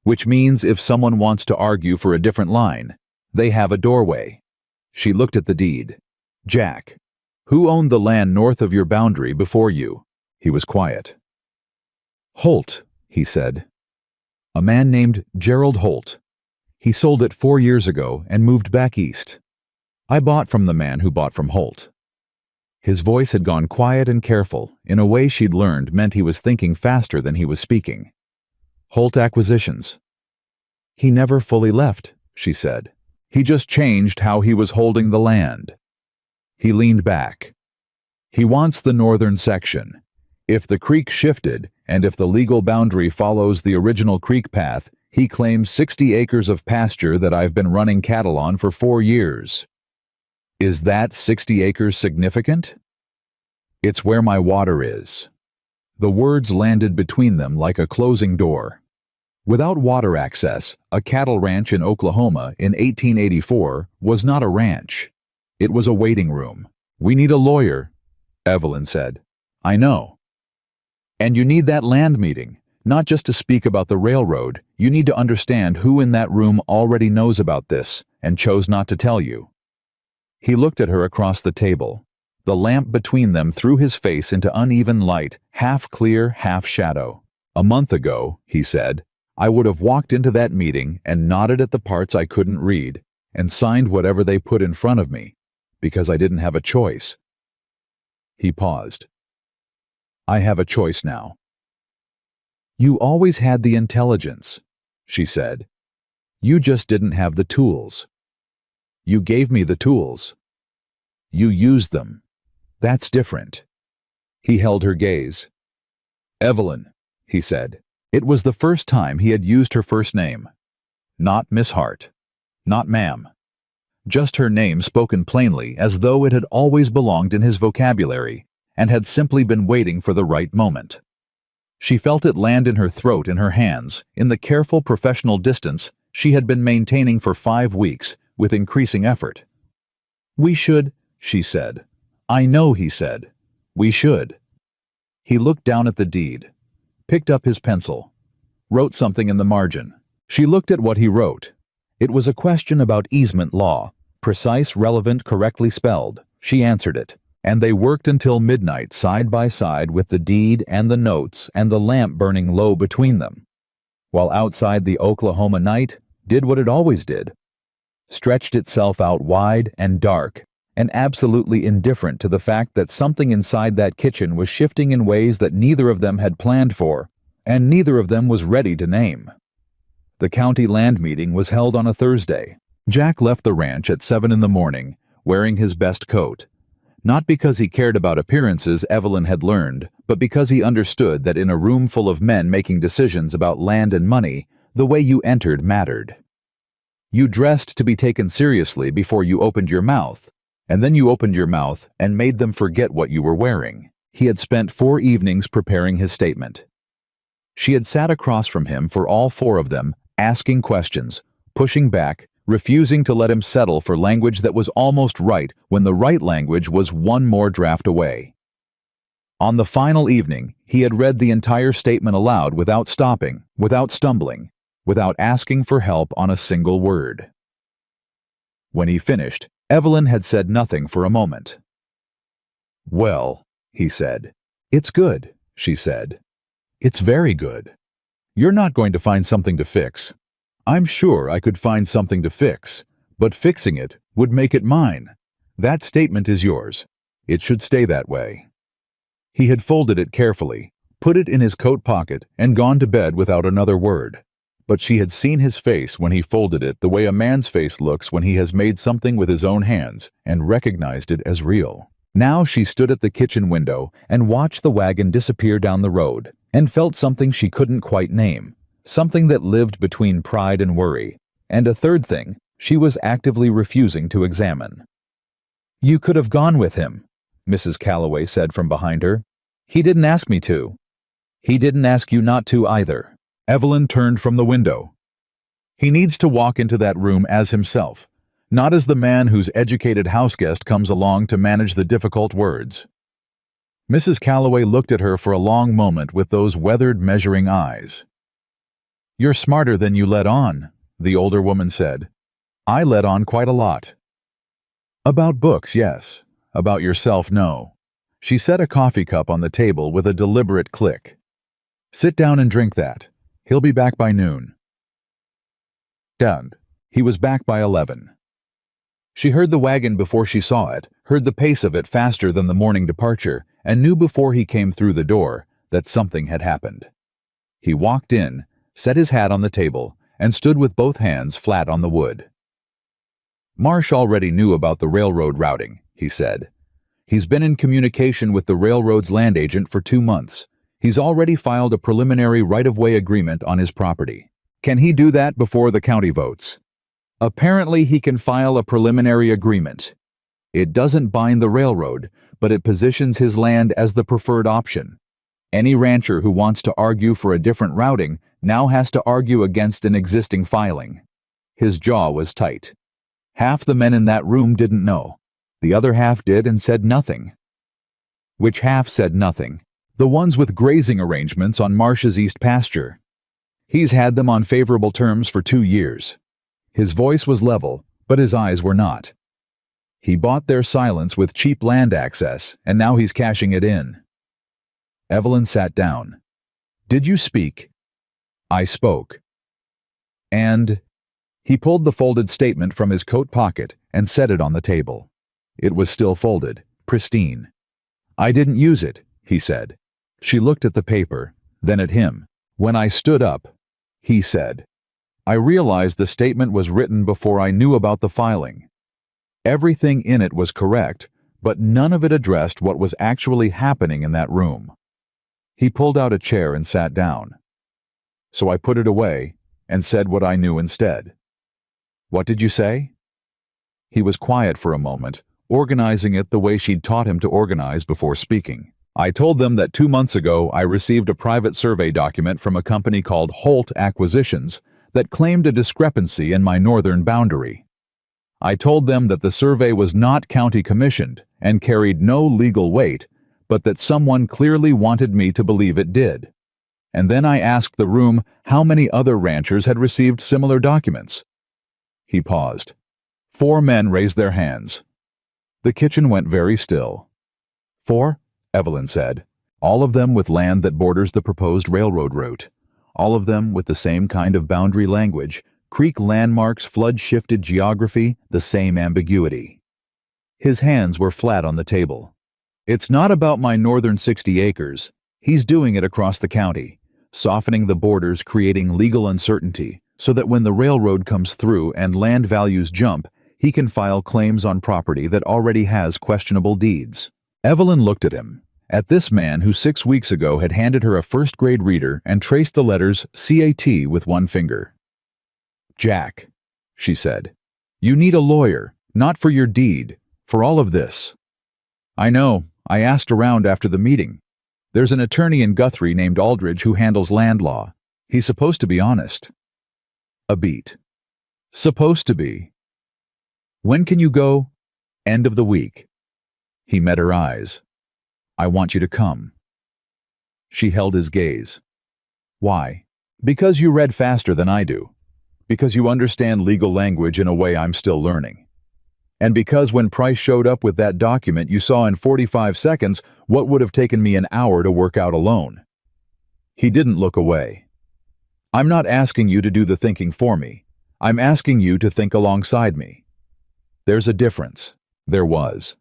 "Which means if someone wants to argue for a different line, they have a doorway." She looked at the deed. "Jack, who owned the land north of your boundary before you?" He was quiet. "Holt," he said. "A man named Gerald Holt. He sold it 4 years ago and moved back east. I bought from the man who bought from Holt." His voice had gone quiet and careful, in a way she'd learned meant he was thinking faster than he was speaking. "Holt Acquisitions." "He never fully left," she said. "He just changed how he was holding the land." He leaned back. "He wants the northern section. If the creek shifted, and if the legal boundary follows the original creek path, he claims 60 acres of pasture that I've been running cattle on for 4 years. Is that 60 acres significant?" "It's where my water is." The words landed between them like a closing door. Without water access, a cattle ranch in Oklahoma in 1884 was not a ranch. It was a waiting room. "We need a lawyer," Evelyn said. "I know. And you need that land meeting, not just to speak about the railroad. You need to understand who in that room already knows about this and chose not to tell you." He looked at her across the table. The lamp between them threw his face into uneven light, half clear, half shadow. "A month ago," he said, "I would have walked into that meeting and nodded at the parts I couldn't read and signed whatever they put in front of me, because I didn't have a choice." He paused. "I have a choice now." "You always had the intelligence," she said. "You just didn't have the tools. You gave me the tools. You used them. That's different." He held her gaze. "Evelyn," he said. It was the first time he had used her first name. Not Miss Hart. Not ma'am. Just her name spoken plainly, as though it had always belonged in his vocabulary and had simply been waiting for the right moment. She felt it land in her throat, in her hands, in the careful professional distance she had been maintaining for 5 weeks, with increasing effort. "We should," she said. "I know," he said. "We should." He looked down at the deed, picked up his pencil, wrote something in the margin. She looked at what he wrote. It was a question about easement law, precise, relevant, correctly spelled. She answered it, and they worked until midnight side by side with the deed and the notes and the lamp burning low between them, while outside the Oklahoma night did what it always did, stretched itself out wide and dark and absolutely indifferent to the fact that something inside that kitchen was shifting in ways that neither of them had planned for, and neither of them was ready to name. The county land meeting was held on a Thursday. Jack left the ranch at 7 in the morning, wearing his best coat. Not because he cared about appearances, Evelyn had learned, but because he understood that in a room full of men making decisions about land and money, the way you entered mattered. You dressed to be taken seriously before you opened your mouth, and then you opened your mouth and made them forget what you were wearing. He had spent 4 evenings preparing his statement. She had sat across from him for all 4 of them, asking questions, pushing back, refusing to let him settle for language that was almost right when the right language was one more draft away. On the final evening, he had read the entire statement aloud without stopping, without stumbling, without asking for help on a single word. When he finished, Evelyn had said nothing for a moment. "Well," he said. "It's good," she said. "It's very good. You're not going to find something to fix. I'm sure I could find something to fix, but fixing it would make it mine. That statement is yours. It should stay that way." He had folded it carefully, put it in his coat pocket, and gone to bed without another word. but she had seen his face when he folded it the way a man's face looks when he has made something with his own hands and recognized it as real. Now she stood at the kitchen window and watched the wagon disappear down the road and felt something she couldn't quite name, something that lived between pride and worry, and a third thing she was actively refusing to examine. "You could have gone with him," Mrs. Calloway said from behind her. "He didn't ask me to." "He didn't ask you not to either." Evelyn turned from the window. "He needs to walk into that room as himself, not as the man whose educated houseguest comes along to manage the difficult words." Mrs. Calloway looked at her for a long moment with those weathered, measuring eyes. "You're smarter than you let on," the older woman said. "I let on quite a lot." "About books, yes. About yourself, no." She set a coffee cup on the table with a deliberate click. "Sit down and drink that. He'll be back by noon." Done. He was back by 11. She heard the wagon before she saw it, heard the pace of it faster than the morning departure, and knew before he came through the door that something had happened. He walked in, set his hat on the table, and stood with both hands flat on the wood. "Marsh already knew about the railroad routing," he said. "He's been in communication with the railroad's land agent for 2 months. He's already filed a preliminary right-of-way agreement on his property. Can he do that before the county votes?" "Apparently he can file a preliminary agreement. It doesn't bind the railroad, but it positions his land as the preferred option. Any rancher who wants to argue for a different routing now has to argue against an existing filing." His jaw was tight. Half the men in that room didn't know. The other half did and said nothing. Which half said nothing? The ones with grazing arrangements on Marsh's east pasture. He's had them on favorable terms for 2 years. His voice was level, but his eyes were not. He bought their silence with cheap land access, and now he's cashing it in. Evelyn sat down. "Did you speak?" "I spoke." "And?" He pulled the folded statement from his coat pocket and set it on the table. It was still folded, pristine. "I didn't use it," he said. She looked at the paper, then at him. "When I stood up," he said, "I realized the statement was written before I knew about the filing. Everything in it was correct, but none of it addressed what was actually happening in that room." He pulled out a chair and sat down. "So I put it away and said what I knew instead." "What did you say?" He was quiet for a moment, organizing it the way she'd taught him to organize before speaking. "I told them that 2 months ago I received a private survey document from a company called Holt Acquisitions that claimed a discrepancy in my northern boundary. I told them that the survey was not county commissioned and carried no legal weight, but that someone clearly wanted me to believe it did. And then I asked the room how many other ranchers had received similar documents." He paused. 4 men raised their hands. The kitchen went very still. 4, Evelyn said. "All of them with land that borders the proposed railroad route. All of them with the same kind of boundary language, creek landmarks, flood-shifted geography, the same ambiguity." His hands were flat on the table. "It's not about my northern 60 acres. He's doing it across the county, softening the borders, creating legal uncertainty, so that when the railroad comes through and land values jump, he can file claims on property that already has questionable deeds." Evelyn looked at him, at this man who 6 weeks ago had handed her a first-grade reader and traced the letters CAT with one finger. "Jack," she said, "you need a lawyer, not for your deed, for all of this." "I know. I asked around after the meeting. There's an attorney in Guthrie named Aldridge who handles land law. He's supposed to be honest." A beat. "Supposed to be. When can you go?" "End of the week." He met her eyes. "I want you to come." She held his gaze. "Why?" "Because you read faster than I do. Because you understand legal language in a way I'm still learning. And because when Price showed up with that document you saw in 45 seconds what would have taken me an hour to work out alone." He didn't look away. "I'm not asking you to do the thinking for me. I'm asking you to think alongside me. There's a difference." There was.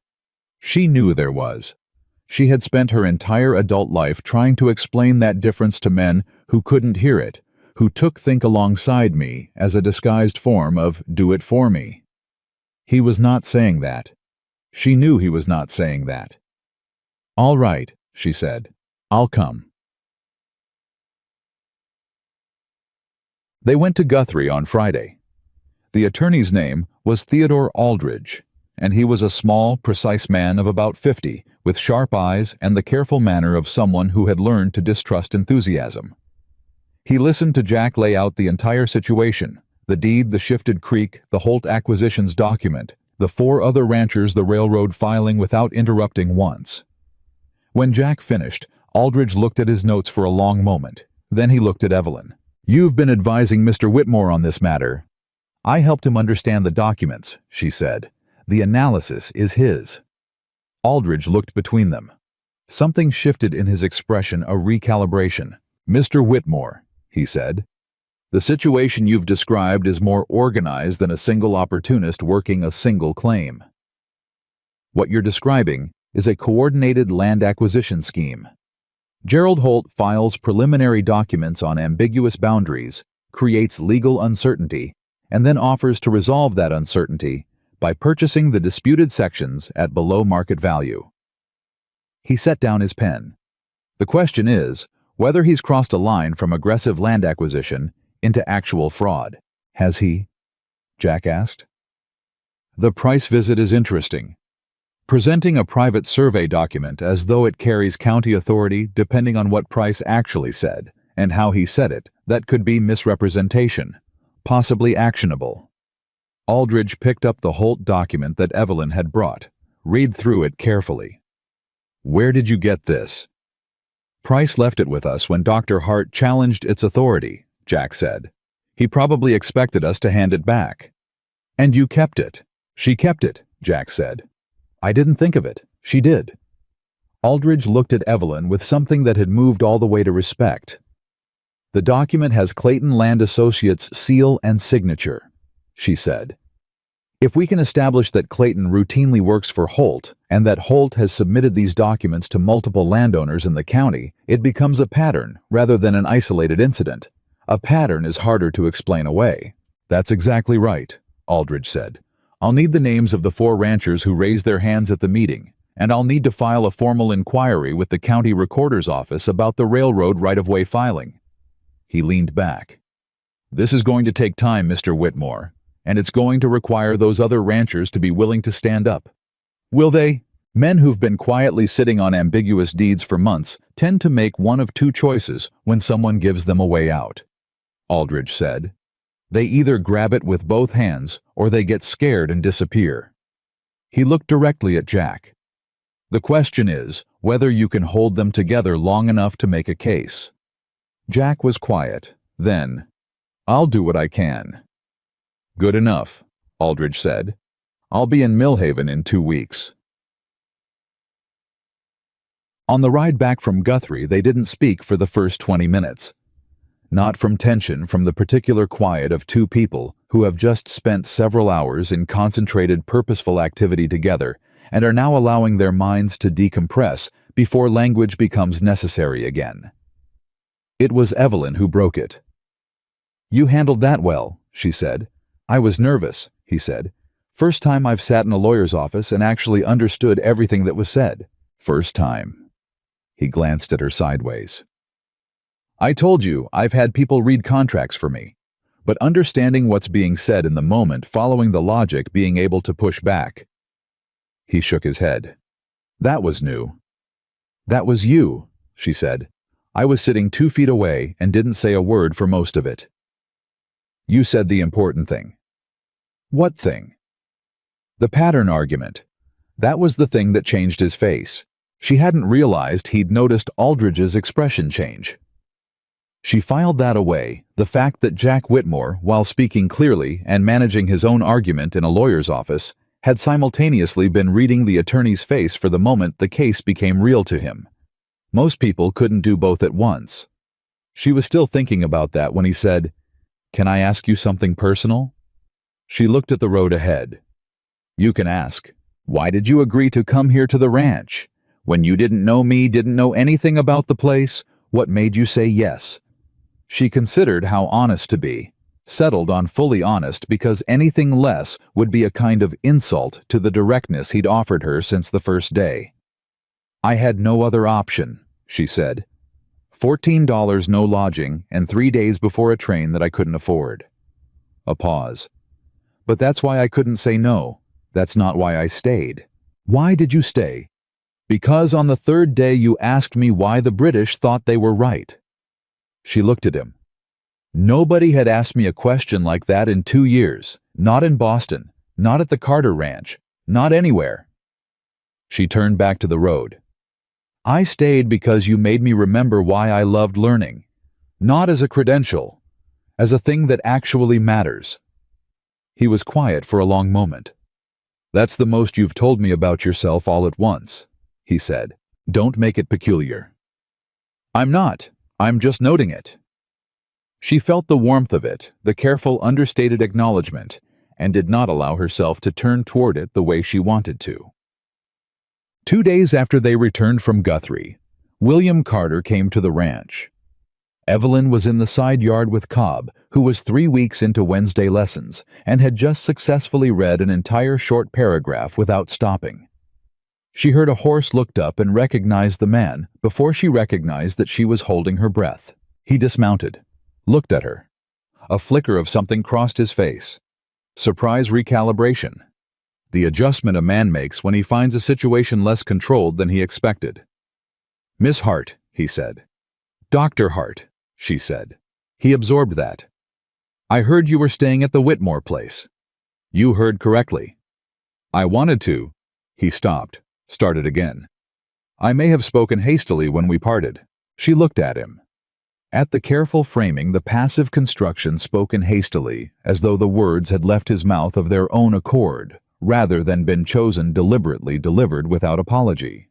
She knew there was. She had spent her entire adult life trying to explain that difference to men who couldn't hear it, who took think alongside me as a disguised form of do it for me. He was not saying that. She knew he was not saying that. All right, she said. I'll come. They went to Guthrie on Friday. The attorney's name was Theodore Aldridge, and he was a small, precise man of about 50, with sharp eyes and the careful manner of someone who had learned to distrust enthusiasm. He listened to Jack lay out the entire situation, the deed, the shifted creek, the Holt acquisitions document, the 4 other ranchers, the railroad filing without interrupting once. When Jack finished, Aldridge looked at his notes for a long moment. Then he looked at Evelyn. "You've been advising Mr. Whitmore on this matter." "I helped him understand the documents," she said. "The analysis is his." Aldridge looked between them. Something shifted in his expression, a recalibration. "Mr. Whitmore," he said, "the situation you've described is more organized than a single opportunist working a single claim. What you're describing is a coordinated land acquisition scheme. Gerald Holt files preliminary documents on ambiguous boundaries, creates legal uncertainty, and then offers to resolve that uncertainty by purchasing the disputed sections at below market value." He set down his pen. "The question is whether he's crossed a line from aggressive land acquisition into actual fraud. Has he?" Jack asked. "The Price visit is interesting. Presenting a private survey document as though it carries county authority depending on what Price actually said and how he said it, that could be misrepresentation, possibly actionable." Aldridge picked up the Holt document that Evelyn had brought. "Read through it carefully." "Where did you get this?" "Price left it with us when Dr. Hart challenged its authority," Jack said. "He probably expected us to hand it back." "And you kept it." "She kept it," Jack said. "I didn't think of it. She did." Aldridge looked at Evelyn with something that had moved all the way to respect. "The document has Clayton Land Associates' seal and signature," she said. "If we can establish that Clayton routinely works for Holt and that Holt has submitted these documents to multiple landowners in the county, it becomes a pattern rather than an isolated incident. A pattern is harder to explain away." "That's exactly right," Aldridge said. "I'll need the names of the 4 ranchers who raised their hands at the meeting, and I'll need to file a formal inquiry with the county recorder's office about the railroad right-of-way filing." He leaned back. "This is going to take time, Mr. Whitmore, and it's going to require those other ranchers to be willing to stand up." "Will they?" "Men who've been quietly sitting on ambiguous deeds for months tend to make one of 2 choices when someone gives them a way out," Aldridge said. "They either grab it with both hands or they get scared and disappear." He looked directly at Jack. "The question is whether you can hold them together long enough to make a case." Jack was quiet. Then, "I'll do what I can." "Good enough," Aldridge said. "I'll be in Millhaven in 2 weeks." On the ride back from Guthrie, they didn't speak for the first 20 minutes. Not from tension, from the particular quiet of 2 people who have just spent several hours in concentrated, purposeful activity together and are now allowing their minds to decompress before language becomes necessary again. It was Evelyn who broke it. "You handled that well," she said. "I was nervous," he said. "First time I've sat in a lawyer's office and actually understood everything that was said. First time." He glanced at her sideways. "I told you I've had people read contracts for me, but understanding what's being said in the moment, following the logic, being able to push back." He shook his head. "That was new." "That was you," she said. "I was sitting 2 feet away and didn't say a word for most of it." "You said the important thing." "What thing?" "The pattern argument. That was the thing that changed his face." She hadn't realized he'd noticed Aldridge's expression change. She filed that away, the fact that Jack Whitmore, while speaking clearly and managing his own argument in a lawyer's office, had simultaneously been reading the attorney's face for the moment the case became real to him. Most people couldn't do both at once. She was still thinking about that when he said, "Can I ask you something personal?" She looked at the road ahead. "You can ask. Why did you agree to come here to the ranch? When you didn't know me, didn't know anything about the place, what made you say yes?" She considered how honest to be, settled on fully honest because anything less would be a kind of insult to the directness he'd offered her since the first day. "I had no other option," she said. $14 no lodging and 3 days before a train that I couldn't afford. A pause. "But that's why I couldn't say no. That's not why I stayed." "Why did you stay?" "Because on the third day you asked me why the British thought they were right." She looked at him. Nobody had asked me a question like that in 2 years. Not in Boston, not at the Carter Ranch, not anywhere. She turned back to the road. "I stayed because you made me remember why I loved learning. Not as a credential, as a thing that actually matters." He was quiet for a long moment. "That's the most you've told me about yourself all at once," he said. "Don't make it peculiar." "I'm not. I'm just noting it." She felt the warmth of it, the careful, understated acknowledgement, and did not allow herself to turn toward it the way she wanted to. 2 days after they returned from Guthrie, William Carter came to the ranch. Evelyn was in the side yard with Cobb, who was 3 weeks into Wednesday lessons and had just successfully read an entire short paragraph without stopping. She heard a horse, looked up and recognized the man before she recognized that she was holding her breath. He dismounted, looked at her. A flicker of something crossed his face. Surprise recalibration. The adjustment a man makes when he finds a situation less controlled than he expected. "Miss Hart," he said. "Dr. Hart," she said. He absorbed that. "I heard you were staying at the Whitmore place." "You heard correctly." "I wanted to." He stopped, started again. "I may have spoken hastily when we parted." She looked at him. At the careful framing, the passive construction spoken hastily, as though the words had left his mouth of their own accord, rather than been chosen deliberately delivered without apology.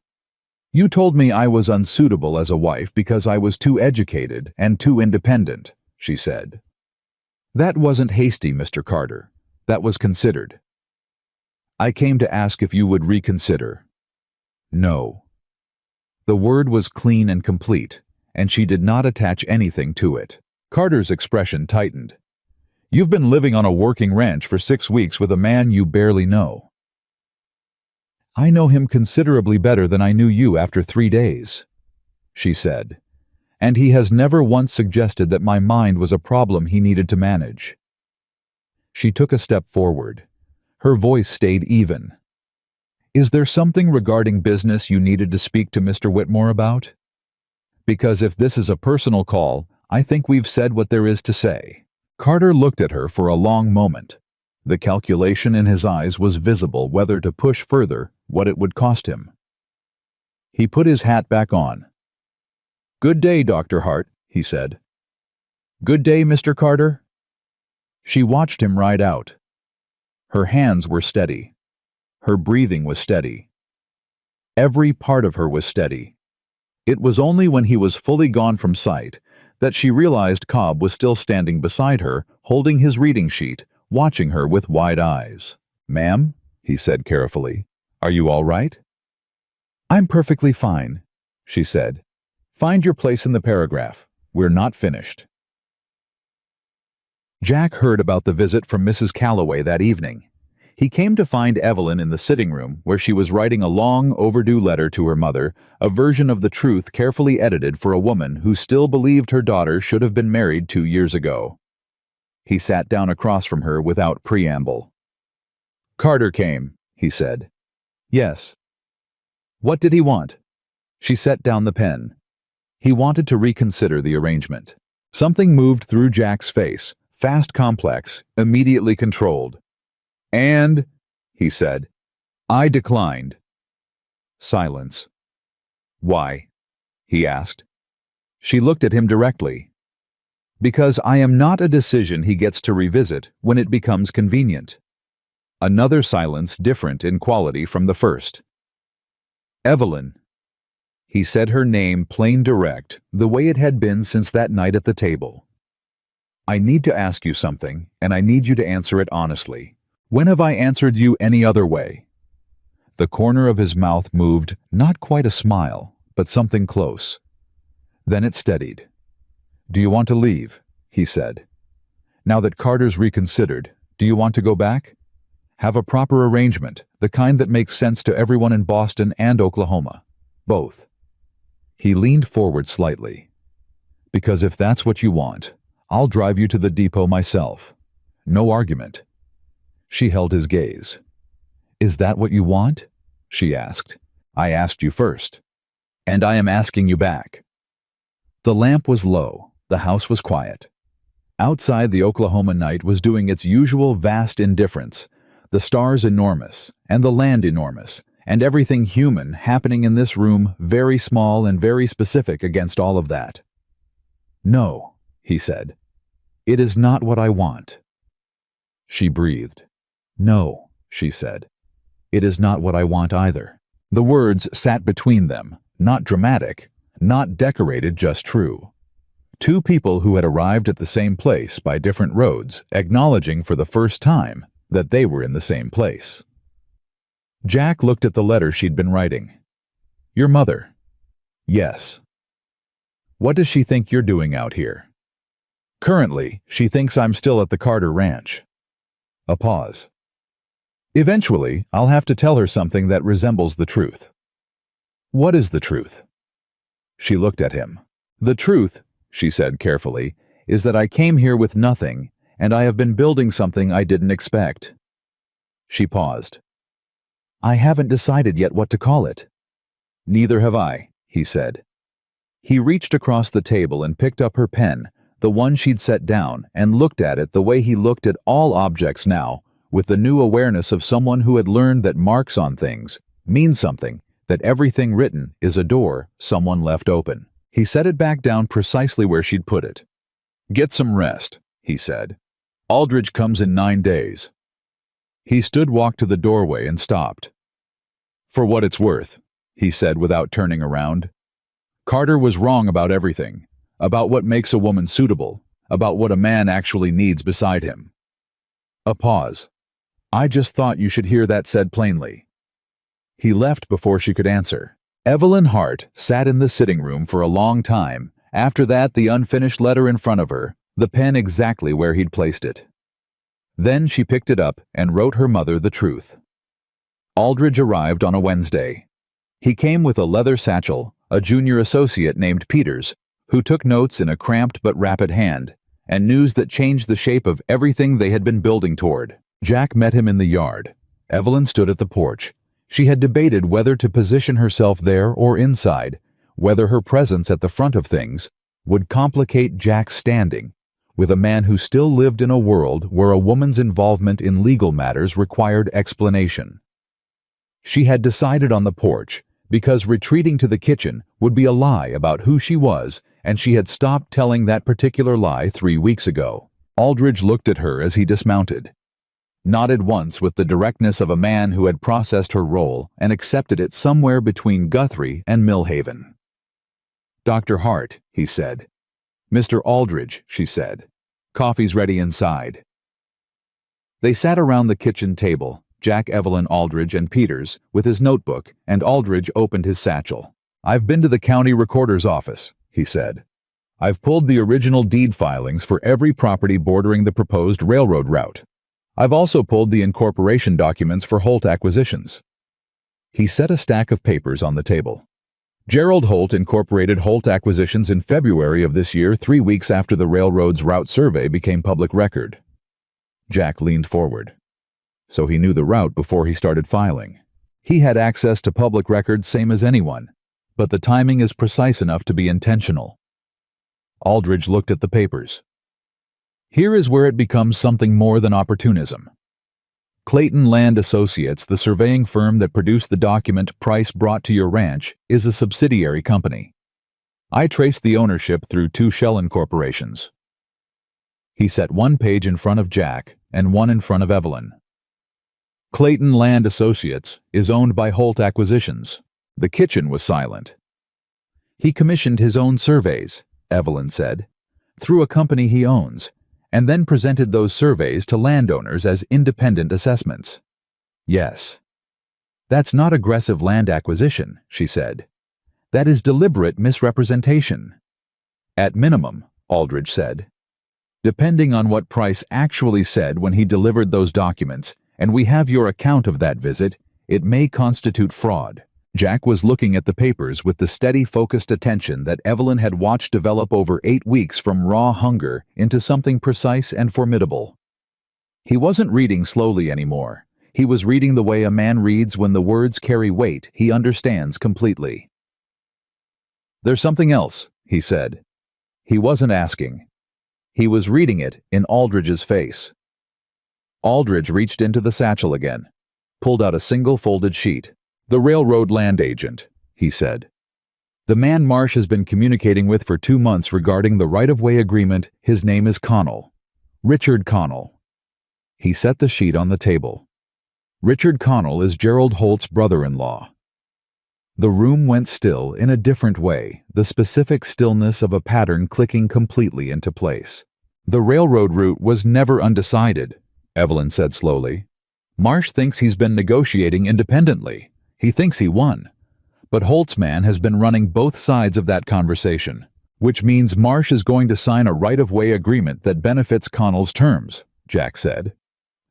"You told me I was unsuitable as a wife because I was too educated and too independent," she said. "That wasn't hasty, Mr. Carter. That was considered." "I came to ask if you would reconsider." "No." The word was clean and complete, and she did not attach anything to it. Carter's expression tightened. "You've been living on a working ranch for 6 weeks with a man you barely know." "I know him considerably better than I knew you after 3 days," she said, "and he has never once suggested that my mind was a problem he needed to manage." She took a step forward. Her voice stayed even. "Is there something regarding business you needed to speak to Mr. Whitmore about? Because if this is a personal call, I think we've said what there is to say." Carter looked at her for a long moment. The calculation in his eyes was visible whether to push further, what it would cost him. He put his hat back on. "Good day, Dr. Hart," he said. "Good day, Mr. Carter." She watched him ride out. Her hands were steady. Her breathing was steady. Every part of her was steady. It was only when he was fully gone from sight that she realized Cobb was still standing beside her, holding his reading sheet, watching her with wide eyes. "Ma'am," he said carefully, "are you all right?" "I'm perfectly fine," she said. "Find your place in the paragraph. We're not finished." Jack heard about the visit from Mrs. Calloway that evening. He came to find Evelyn in the sitting room where she was writing a long, overdue letter to her mother, a version of the truth carefully edited for a woman who still believed her daughter should have been married 2 years ago. He sat down across from her without preamble. "Carter came," he said. "Yes." "What did he want?" She set down the pen. He wanted to reconsider the arrangement. Something moved through Jack's face, fast, complex, immediately controlled. "And," he said, "I declined." Silence. "Why?" he asked. She looked at him directly. "Because I am not a decision he gets to revisit when it becomes convenient." Another silence different in quality from the first. "Evelyn." He said her name plain direct, the way it had been since that night at the table. "I need to ask you something, and I need you to answer it honestly. When have I answered you any other way?" The corner of his mouth moved, not quite a smile, but something close. Then it steadied. "Do you want to leave?" he said. "Now that Carter's reconsidered, do you want to go back? Have a proper arrangement, the kind that makes sense to everyone in Boston and Oklahoma. Both." He leaned forward slightly. "Because if that's what you want, I'll drive you to the depot myself. No argument." She held his gaze. "Is that what you want?" she asked. "I asked you first. And I am asking you back." The lamp was low. The house was quiet. Outside, the Oklahoma night was doing its usual vast indifference, the stars enormous, and the land enormous, and everything human happening in this room very small and very specific against all of that. "No," he said. "It is not what I want." She breathed. "No," she said. "It is not what I want either." The words sat between them, not dramatic, not decorated, just true. Two people who had arrived at the same place by different roads, acknowledging for the first time that they were in the same place. Jack looked at the letter she'd been writing. "Your mother?" "Yes." "What does she think you're doing out here?" "Currently, she thinks I'm still at the Carter Ranch." A pause. "Eventually, I'll have to tell her something that resembles the truth." "What is the truth?" She looked at him. "The truth," she said carefully, "is that I came here with nothing, and I have been building something I didn't expect." She paused. "I haven't decided yet what to call it." "Neither have I," he said. He reached across the table and picked up her pen, the one she'd set down, and looked at it the way he looked at all objects now, with the new awareness of someone who had learned that marks on things mean something, that everything written is a door someone left open. He set it back down precisely where she'd put it. "Get some rest," he said. "Aldridge comes in 9 days." He walked to the doorway and stopped. "For what it's worth," he said without turning around. "Carter was wrong about everything, about what makes a woman suitable, about what a man actually needs beside him." A pause. "I just thought you should hear that said plainly." He left before she could answer. Evelyn Hart sat in the sitting room for a long time, after that the unfinished letter in front of her, the pen exactly where he'd placed it. Then she picked it up and wrote her mother the truth. Aldridge arrived on a Wednesday. He came with a leather satchel, a junior associate named Peters, who took notes in a cramped but rapid hand, and news that changed the shape of everything they had been building toward. Jack met him in the yard. Evelyn stood at the porch. She had debated whether to position herself there or inside, whether her presence at the front of things would complicate Jack's standing with a man who still lived in a world where a woman's involvement in legal matters required explanation. She had decided on the porch because retreating to the kitchen would be a lie about who she was, and she had stopped telling that particular lie 3 weeks ago. Aldridge looked at her as he dismounted, nodded once with the directness of a man who had processed her role and accepted it somewhere between Guthrie and Millhaven. "Dr. Hart," he said. "Mr. Aldridge," she said. "Coffee's ready inside." They sat around the kitchen table, Jack, Evelyn, Aldridge, and Peters, with his notebook, and Aldridge opened his satchel. "I've been to the county recorder's office," he said. "I've pulled the original deed filings for every property bordering the proposed railroad route. I've also pulled the incorporation documents for Holt Acquisitions." He set a stack of papers on the table. "Gerald Holt incorporated Holt Acquisitions in February of this year, 3 weeks after the railroad's route survey became public record." Jack leaned forward. So he knew the route before he started filing. He had access to public records same as anyone, but the timing is precise enough to be intentional. Aldridge looked at the papers. "Here is where it becomes something more than opportunism. Clayton Land Associates, the surveying firm that produced the document Price brought to your ranch, is a subsidiary company. I traced the ownership through 2 shell incorporations." He set one page in front of Jack and one in front of Evelyn. "Clayton Land Associates is owned by Holt Acquisitions." The kitchen was silent. "He commissioned his own surveys," Evelyn said, "through a company he owns, and then presented those surveys to landowners as independent assessments." "Yes." "That's not aggressive land acquisition," she said. "That is deliberate misrepresentation. At minimum, Aldridge said. "Depending on what Price actually said when he delivered those documents, and we have your account of that visit, it may constitute fraud." Jack was looking at the papers with the steady, focused attention that Evelyn had watched develop over 8 weeks from raw hunger into something precise and formidable. He wasn't reading slowly anymore. He was reading the way a man reads when the words carry weight he understands completely. "There's something else," he said. He wasn't asking. He was reading it in Aldridge's face. Aldridge reached into the satchel again, pulled out a single folded sheet. "The railroad land agent," he said. "The man Marsh has been communicating with for 2 months regarding the right-of-way agreement. His name is Connell. Richard Connell." He set the sheet on the table. "Richard Connell is Gerald Holt's brother-in-law." The room went still in a different way, the specific stillness of a pattern clicking completely into place. "The railroad route was never undecided," Evelyn said slowly. "Marsh thinks he's been negotiating independently. He thinks he won. But Holt's man has been running both sides of that conversation, which means Marsh is going to sign a right-of-way agreement that benefits Connell's terms," Jack said.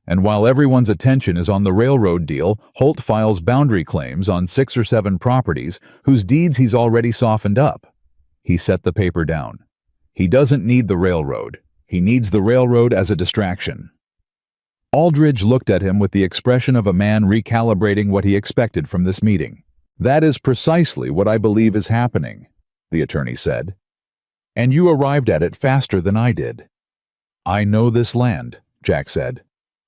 "And while everyone's attention is on the railroad deal, Holt files boundary claims on 6 or 7 properties whose deeds he's already softened up." He set the paper down. "He doesn't need the railroad. He needs the railroad as a distraction." Aldridge looked at him with the expression of a man recalibrating what he expected from this meeting. "That is precisely what I believe is happening," the attorney said. "And you arrived at it faster than I did." "I know this land," Jack said.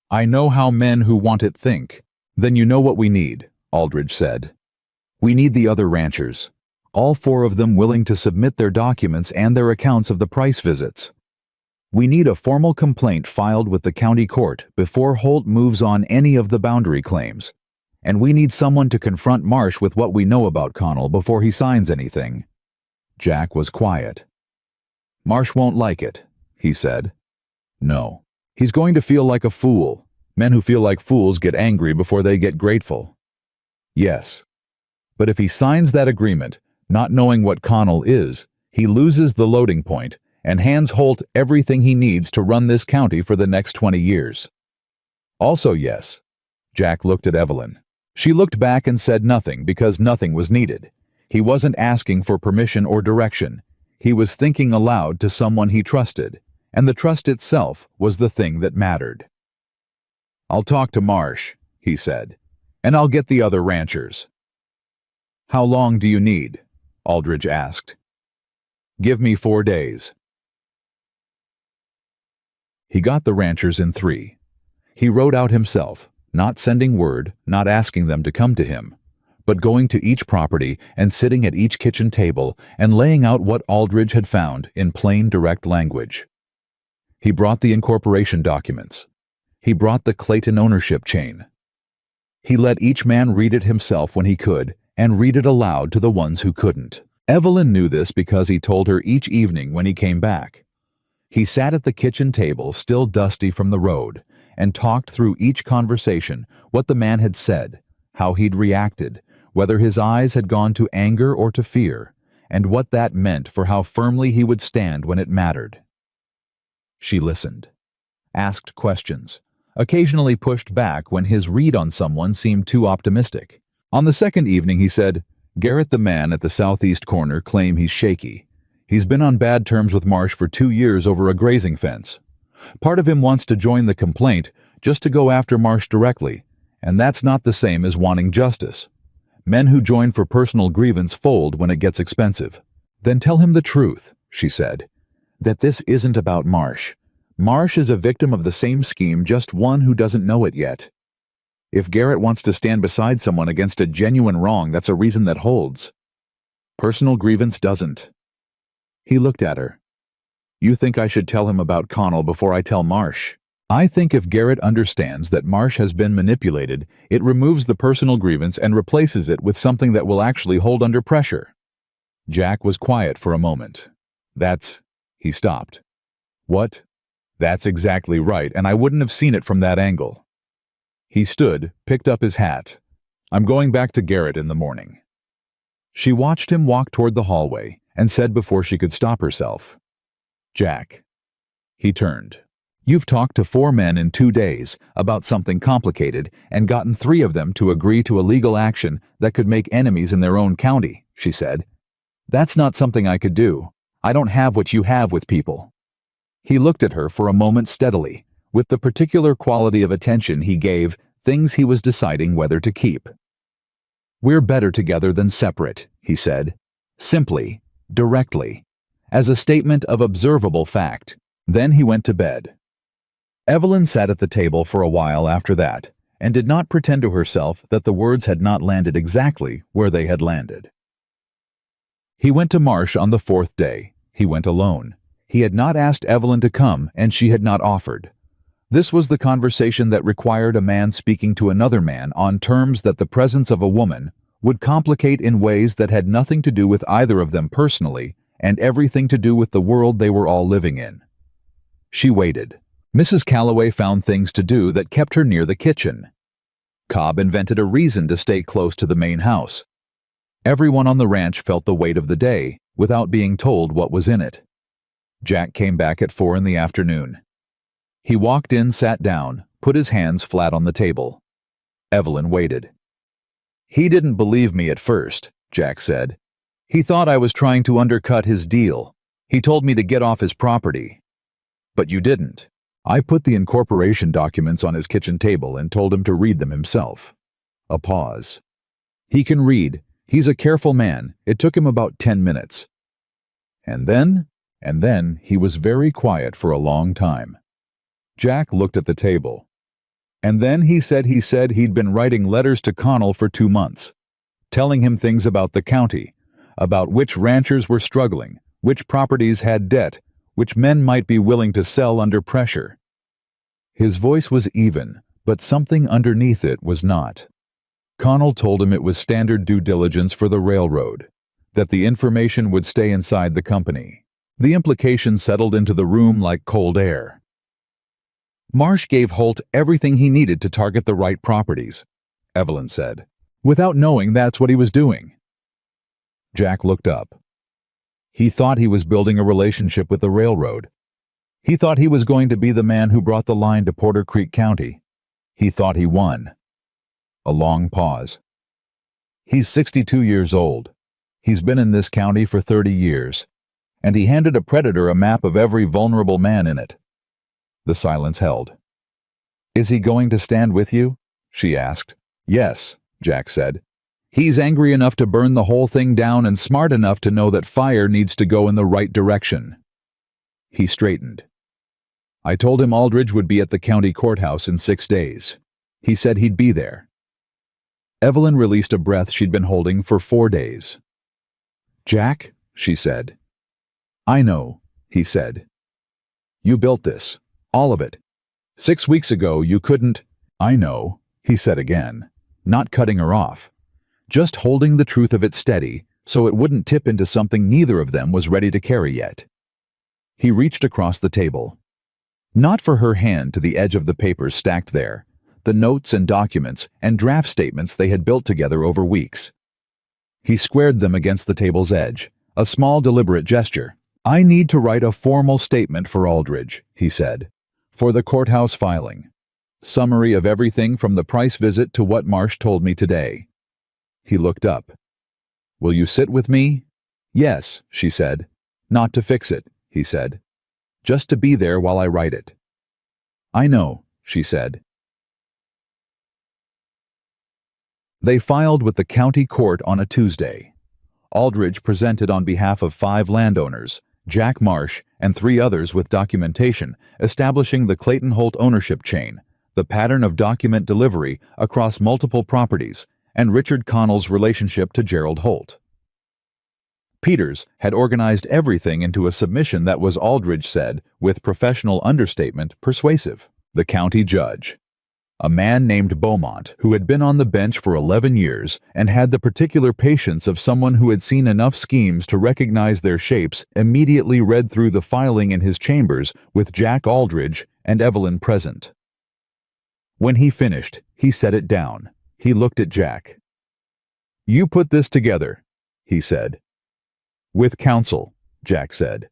"I know how men who want it think." "Then you know what we need," Aldridge said. "We need the other ranchers, all 4 of them willing to submit their documents and their accounts of the Price visits. We need a formal complaint filed with the county court before Holt moves on any of the boundary claims. And we need someone to confront Marsh with what we know about Connell before he signs anything." Jack was quiet. "Marsh won't like it," he said. "No. He's going to feel like a fool. Men who feel like fools get angry before they get grateful." "Yes. But if he signs that agreement, not knowing what Connell is, he loses the loading point and hands Holt everything he needs to run this county for the next 20 years. "Also yes." Jack looked at Evelyn. She looked back and said nothing because nothing was needed. He wasn't asking for permission or direction. He was thinking aloud to someone he trusted, and the trust itself was the thing that mattered. "I'll talk to Marsh," he said, "and I'll get the other ranchers." "How long do you need?" Aldridge asked. "Give me 4 days." He got the ranchers in 3. He rode out himself, not sending word, not asking them to come to him, but going to each property and sitting at each kitchen table and laying out what Aldridge had found in plain, direct language. He brought the incorporation documents. He brought the Clayton ownership chain. He let each man read it himself when he could, and read it aloud to the ones who couldn't. Evelyn knew this because he told her each evening when he came back. He sat at the kitchen table, still dusty from the road, and talked through each conversation what the man had said, how he'd reacted, whether his eyes had gone to anger or to fear, and what that meant for how firmly he would stand when it mattered. She listened, asked questions, occasionally pushed back when his read on someone seemed too optimistic. On the second evening he said, "Garrett the man at the southeast corner claim he's shaky. He's been on bad terms with Marsh for 2 years over a grazing fence. Part of him wants to join the complaint just to go after Marsh directly, and that's not the same as wanting justice. Men who join for personal grievance fold when it gets expensive." "Then tell him the truth," she said, "that this isn't about Marsh. Marsh is a victim of the same scheme, just one who doesn't know it yet. If Garrett wants to stand beside someone against a genuine wrong, that's a reason that holds. Personal grievance doesn't." He looked at her. "You think I should tell him about Connell before I tell Marsh?" "I think if Garrett understands that Marsh has been manipulated, it removes the personal grievance and replaces it with something that will actually hold under pressure." Jack was quiet for a moment. He stopped. "What? That's exactly right, and I wouldn't have seen it from that angle." He stood, picked up his hat. "I'm going back to Garrett in the morning." She watched him walk toward the hallway and said before she could stop herself, Jack. He turned. You've talked to 4 men in 2 days about something complicated and gotten 3 of them to agree to a legal action that could make enemies in their own county, she said. That's not something I could do. I don't have what you have with people. He looked at her for a moment steadily, with the particular quality of attention he gave things he was deciding whether to keep. We're better together than separate, he said. Simply, directly, as a statement of observable fact. Then he went to bed. Evelyn sat at the table for a while after that, and did not pretend to herself that the words had not landed exactly where they had landed. He went to Marsh on the 4th day. He went alone. He had not asked Evelyn to come, and she had not offered. This was the conversation that required a man speaking to another man on terms that the presence of a woman would complicate in ways that had nothing to do with either of them personally, and everything to do with the world they were all living in. She waited. Mrs. Calloway found things to do that kept her near the kitchen. Cobb invented a reason to stay close to the main house. Everyone on the ranch felt the weight of the day, without being told what was in it. Jack came back at 4 in the afternoon. He walked in, sat down, put his hands flat on the table. Evelyn waited. He didn't believe me at first, Jack said. He thought I was trying to undercut his deal. He told me to get off his property. But you didn't. I put the incorporation documents on his kitchen table and told him to read them himself. A pause. He can read. He's a careful man. It took him about 10 minutes. And then he was very quiet for a long time. Jack looked at the table. And then he said he'd been writing letters to Connell for 2 months, telling him things about the county, about which ranchers were struggling, which properties had debt, which men might be willing to sell under pressure. His voice was even, but something underneath it was not. Connell told him it was standard due diligence for the railroad, that the information would stay inside the company. The implication settled into the room like cold air. Marsh gave Holt everything he needed to target the right properties, Evelyn said, without knowing that's what he was doing. Jack looked up. He thought he was building a relationship with the railroad. He thought he was going to be the man who brought the line to Porter Creek County. He thought he won. A long pause. He's 62 years old. He's been in this county for 30 years, and he handed a predator a map of every vulnerable man in it. The silence held. Is he going to stand with you? She asked. Yes, Jack said. He's angry enough to burn the whole thing down and smart enough to know that fire needs to go in the right direction. He straightened. I told him Aldridge would be at the county courthouse in 6 days. He said he'd be there. Evelyn released a breath she'd been holding for 4 days. Jack, she said. I know, he said. You built this. All of it. 6 weeks ago you couldn't. I know, he said again, not cutting her off. Just holding the truth of it steady so it wouldn't tip into something neither of them was ready to carry yet. He reached across the table. Not for her hand to the edge of the papers stacked there, the notes and documents and draft statements they had built together over weeks. He squared them against the table's edge, a small deliberate gesture. I need to write a formal statement for Aldridge, he said, for the courthouse filing. Summary of everything from the Price visit to what Marsh told me today. He looked up. Will you sit with me? Yes, she said. Not to fix it, he said. Just to be there while I write it. I know, she said. They filed with the county court on a Tuesday. Aldridge presented on behalf of 5 landowners, Jack Marsh and 3 others with documentation establishing the Clayton Holt ownership chain, the pattern of document delivery across multiple properties, and Richard Connell's relationship to Gerald Holt. Peters had organized everything into a submission that was, Aldridge said, with professional understatement, persuasive. The county judge, a man named Beaumont, who had been on the bench for 11 years and had the particular patience of someone who had seen enough schemes to recognize their shapes, immediately read through the filing in his chambers with Jack Aldridge and Evelyn present. When he finished, he set it down. He looked at Jack. You put this together, he said. With counsel, Jack said.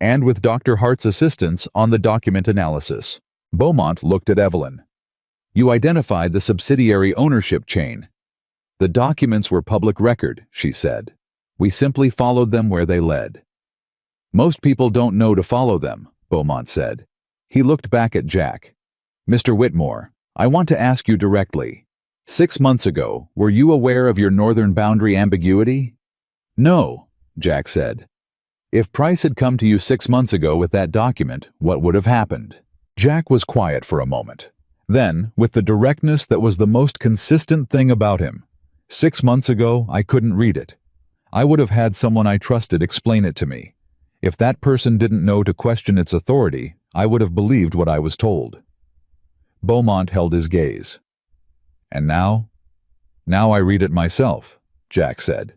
and with Dr. Hart's assistance on the document analysis. Beaumont looked at Evelyn. You identified the subsidiary ownership chain. The documents were public record, she said. We simply followed them where they led. Most people don't know to follow them, Beaumont said. He looked back at Jack. Mr. Whitmore, I want to ask you directly. 6 months ago, were you aware of your northern boundary ambiguity? No, Jack said. If Price had come to you 6 months ago with that document, what would have happened? Jack was quiet for a moment. Then, with the directness that was the most consistent thing about him, 6 months ago, I couldn't read it. I would have had someone I trusted explain it to me. If that person didn't know to question its authority, I would have believed what I was told. Beaumont held his gaze. And now? Now I read it myself, Jack said.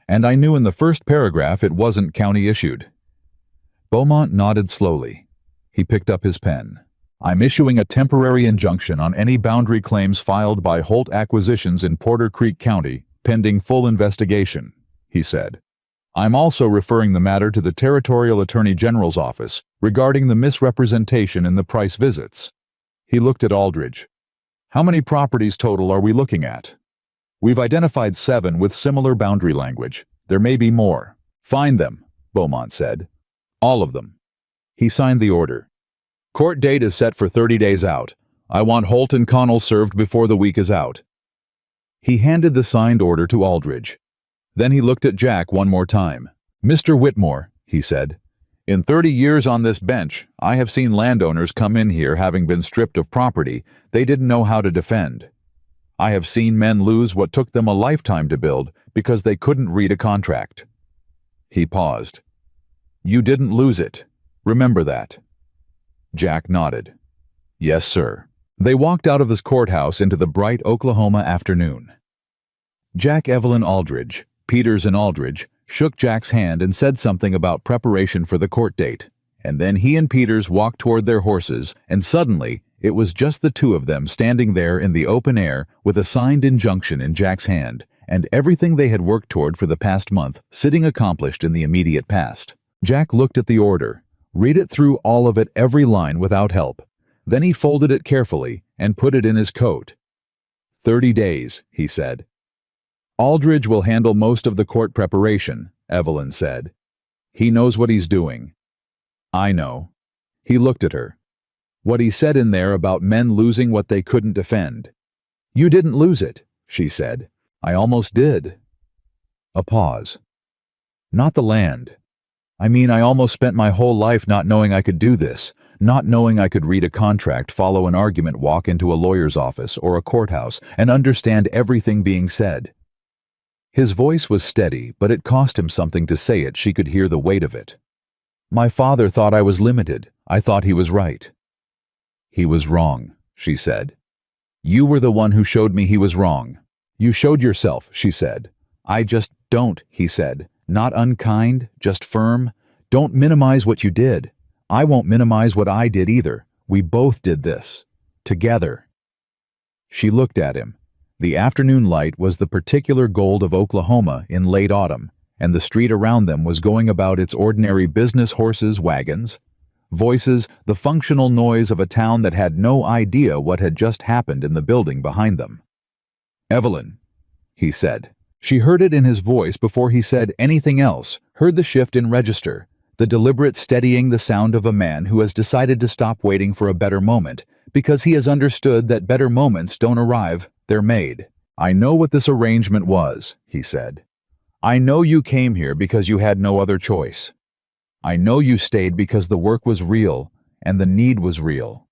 And I knew in the first paragraph it wasn't county issued. Beaumont nodded slowly. He picked up his pen. I'm issuing a temporary injunction on any boundary claims filed by Holt Acquisitions in Porter Creek County, pending full investigation, he said. I'm also referring the matter to the Territorial Attorney General's office regarding the misrepresentation in the Price visits. He looked at Aldridge. How many properties total are we looking at? We've identified 7 with similar boundary language. There may be more. Find them, Beaumont said. All of them. He signed the order. Court date is set for 30 days out. I want Holt and Connell served before the week is out. He handed the signed order to Aldridge. Then he looked at Jack one more time. Mr. Whitmore, he said, in 30 years on this bench, I have seen landowners come in here having been stripped of property they didn't know how to defend. I have seen men lose what took them a lifetime to build because they couldn't read a contract. He paused. You didn't lose it. Remember that. Jack nodded. Yes, sir. They walked out of this courthouse into the bright Oklahoma afternoon. Jack, Evelyn, Aldridge, Peters and Aldridge shook Jack's hand and said something about preparation for the court date, and then he and Peters walked toward their horses, and suddenly it was just the two of them standing there in the open air with a signed injunction in Jack's hand, and everything they had worked toward for the past month sitting accomplished in the immediate past. Jack looked at the order, read it through all of it, every line without help. Then he folded it carefully and put it in his coat. 30 days, he said. Aldridge will handle most of the court preparation, Evelyn said. He knows what he's doing. I know. He looked at her. What he said in there about men losing what they couldn't defend. You didn't lose it, she said. I almost did. A pause. Not the land. I mean, I almost spent my whole life not knowing I could do this, not knowing I could read a contract, follow an argument, walk into a lawyer's office or a courthouse, and understand everything being said. His voice was steady, but it cost him something to say it. She could hear the weight of it. My father thought I was limited. I thought he was right. He was wrong, she said. You were the one who showed me he was wrong. You showed yourself, she said. I just don't, he said. Not unkind, just firm. Don't minimize what you did. I won't minimize what I did either. We both did this. Together. She looked at him. The afternoon light was the particular gold of Oklahoma in late autumn, and the street around them was going about its ordinary business, horses, wagons, voices, the functional noise of a town that had no idea what had just happened in the building behind them. Evelyn, he said. She heard it in his voice before he said anything else, heard the shift in register, the deliberate steadying, the sound of a man who has decided to stop waiting for a better moment, because he has understood that better moments don't arrive, they're made. I know what this arrangement was, he said. I know you came here because you had no other choice. I know you stayed because the work was real and the need was real.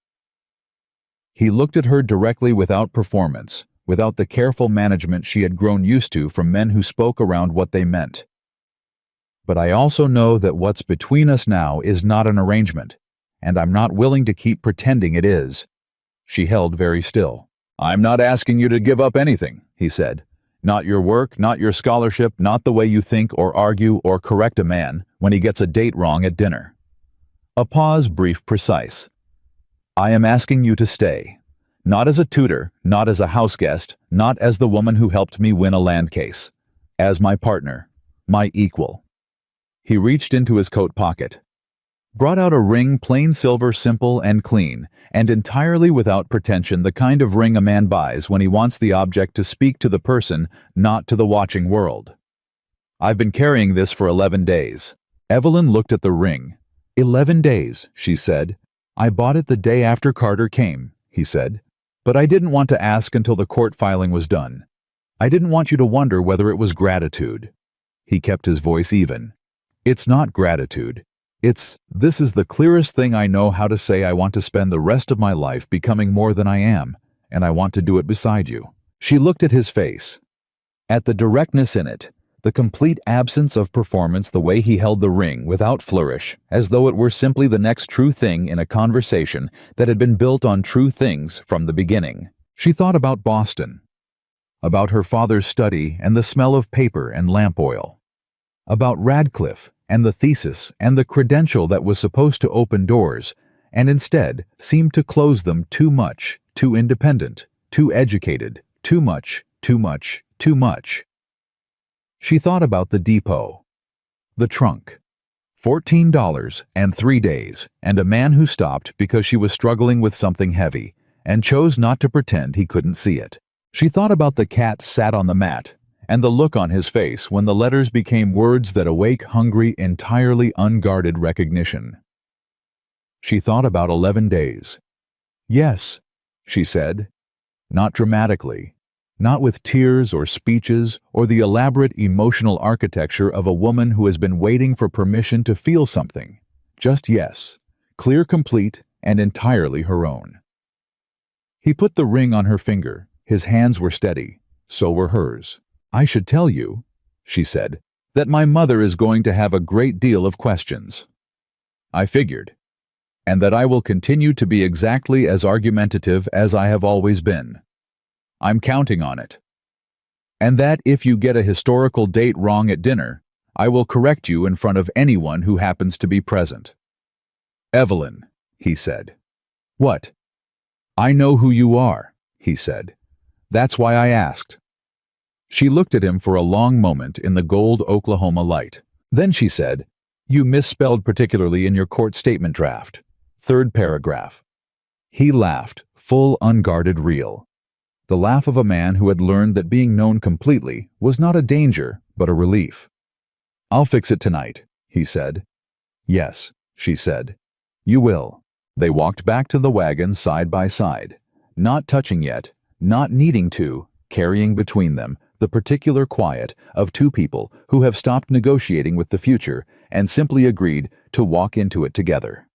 He looked at her directly, without performance, without the careful management she had grown used to from men who spoke around what they meant. But I also know that what's between us now is not an arrangement, and I'm not willing to keep pretending it is. She held very still. I'm not asking you to give up anything, he said. Not your work, not your scholarship, not the way you think or argue or correct a man when he gets a date wrong at dinner. A pause, brief, precise. I am asking you to stay. Not as a tutor, not as a house guest, not as the woman who helped me win a land case. As my partner, my equal. He reached into his coat pocket. brought out a ring, plain silver, simple and clean, and entirely without pretension, the kind of ring a man buys when he wants the object to speak to the person, not to the watching world. I've been carrying this for 11 days. Evelyn looked at the ring. 11 days, she said. I bought it the day after Carter came, he said. But I didn't want to ask until the court filing was done. I didn't want you to wonder whether it was gratitude. He kept his voice even. It's not gratitude. This is the clearest thing I know how to say. I want to spend the rest of my life becoming more than I am, and I want to do it beside you. She looked at his face. At the directness in it, the complete absence of performance, the way he held the ring without flourish, as though it were simply the next true thing in a conversation that had been built on true things from the beginning. She thought about Boston, about her father's study and the smell of paper and lamp oil, about Radcliffe and the thesis and the credential that was supposed to open doors, and instead seemed to close them. Too much, too independent, too educated, too much, too much, too much. She thought about the depot, the trunk, $14 and 3 days, and a man who stopped because she was struggling with something heavy and chose not to pretend he couldn't see it. She thought about the cat sat on the mat, and the look on his face when the letters became words that awake hungry, entirely unguarded recognition. She thought about 11 days. Yes, she said, not dramatically, not with tears or speeches or the elaborate emotional architecture of a woman who has been waiting for permission to feel something. Just yes, clear, complete, and entirely her own. He put the ring on her finger. His hands were steady. So were hers. I should tell you, she said, that my mother is going to have a great deal of questions. I figured. And that I will continue to be exactly as argumentative as I have always been. I'm counting on it. And that if you get a historical date wrong at dinner, I will correct you in front of anyone who happens to be present. Evelyn, he said. What? I know who you are, he said. That's why I asked. She looked at him for a long moment in the gold Oklahoma light. Then she said, You misspelled particularly in your court statement draft. 3rd paragraph. He laughed, full, unguarded, real. The laugh of a man who had learned that being known completely was not a danger, but a relief. I'll fix it tonight, he said. Yes, she said. You will. They walked back to the wagon side by side, not touching yet, not needing to, carrying between them the particular quiet of two people who have stopped negotiating with the future and simply agreed to walk into it together.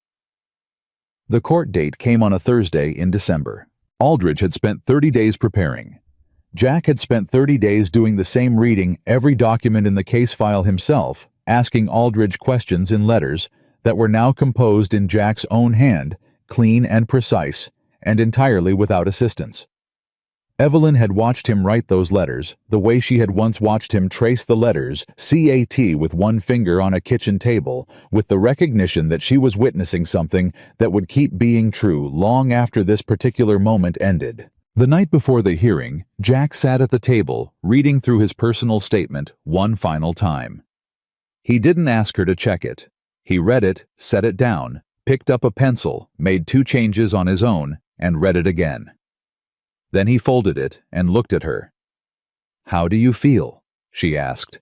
The court date came on a Thursday in December. Aldridge had spent 30 days preparing. Jack had spent 30 days doing the same, reading every document in the case file himself, asking Aldridge questions in letters that were now composed in Jack's own hand, clean and precise, and entirely without assistance. Evelyn had watched him write those letters, the way she had once watched him trace the letters CAT with one finger on a kitchen table, with the recognition that she was witnessing something that would keep being true long after this particular moment ended. The night before the hearing, Jack sat at the table, reading through his personal statement one final time. He didn't ask her to check it. He read it, set it down, picked up a pencil, made 2 changes on his own, and read it again. Then he folded it and looked at her. How do you feel? She asked.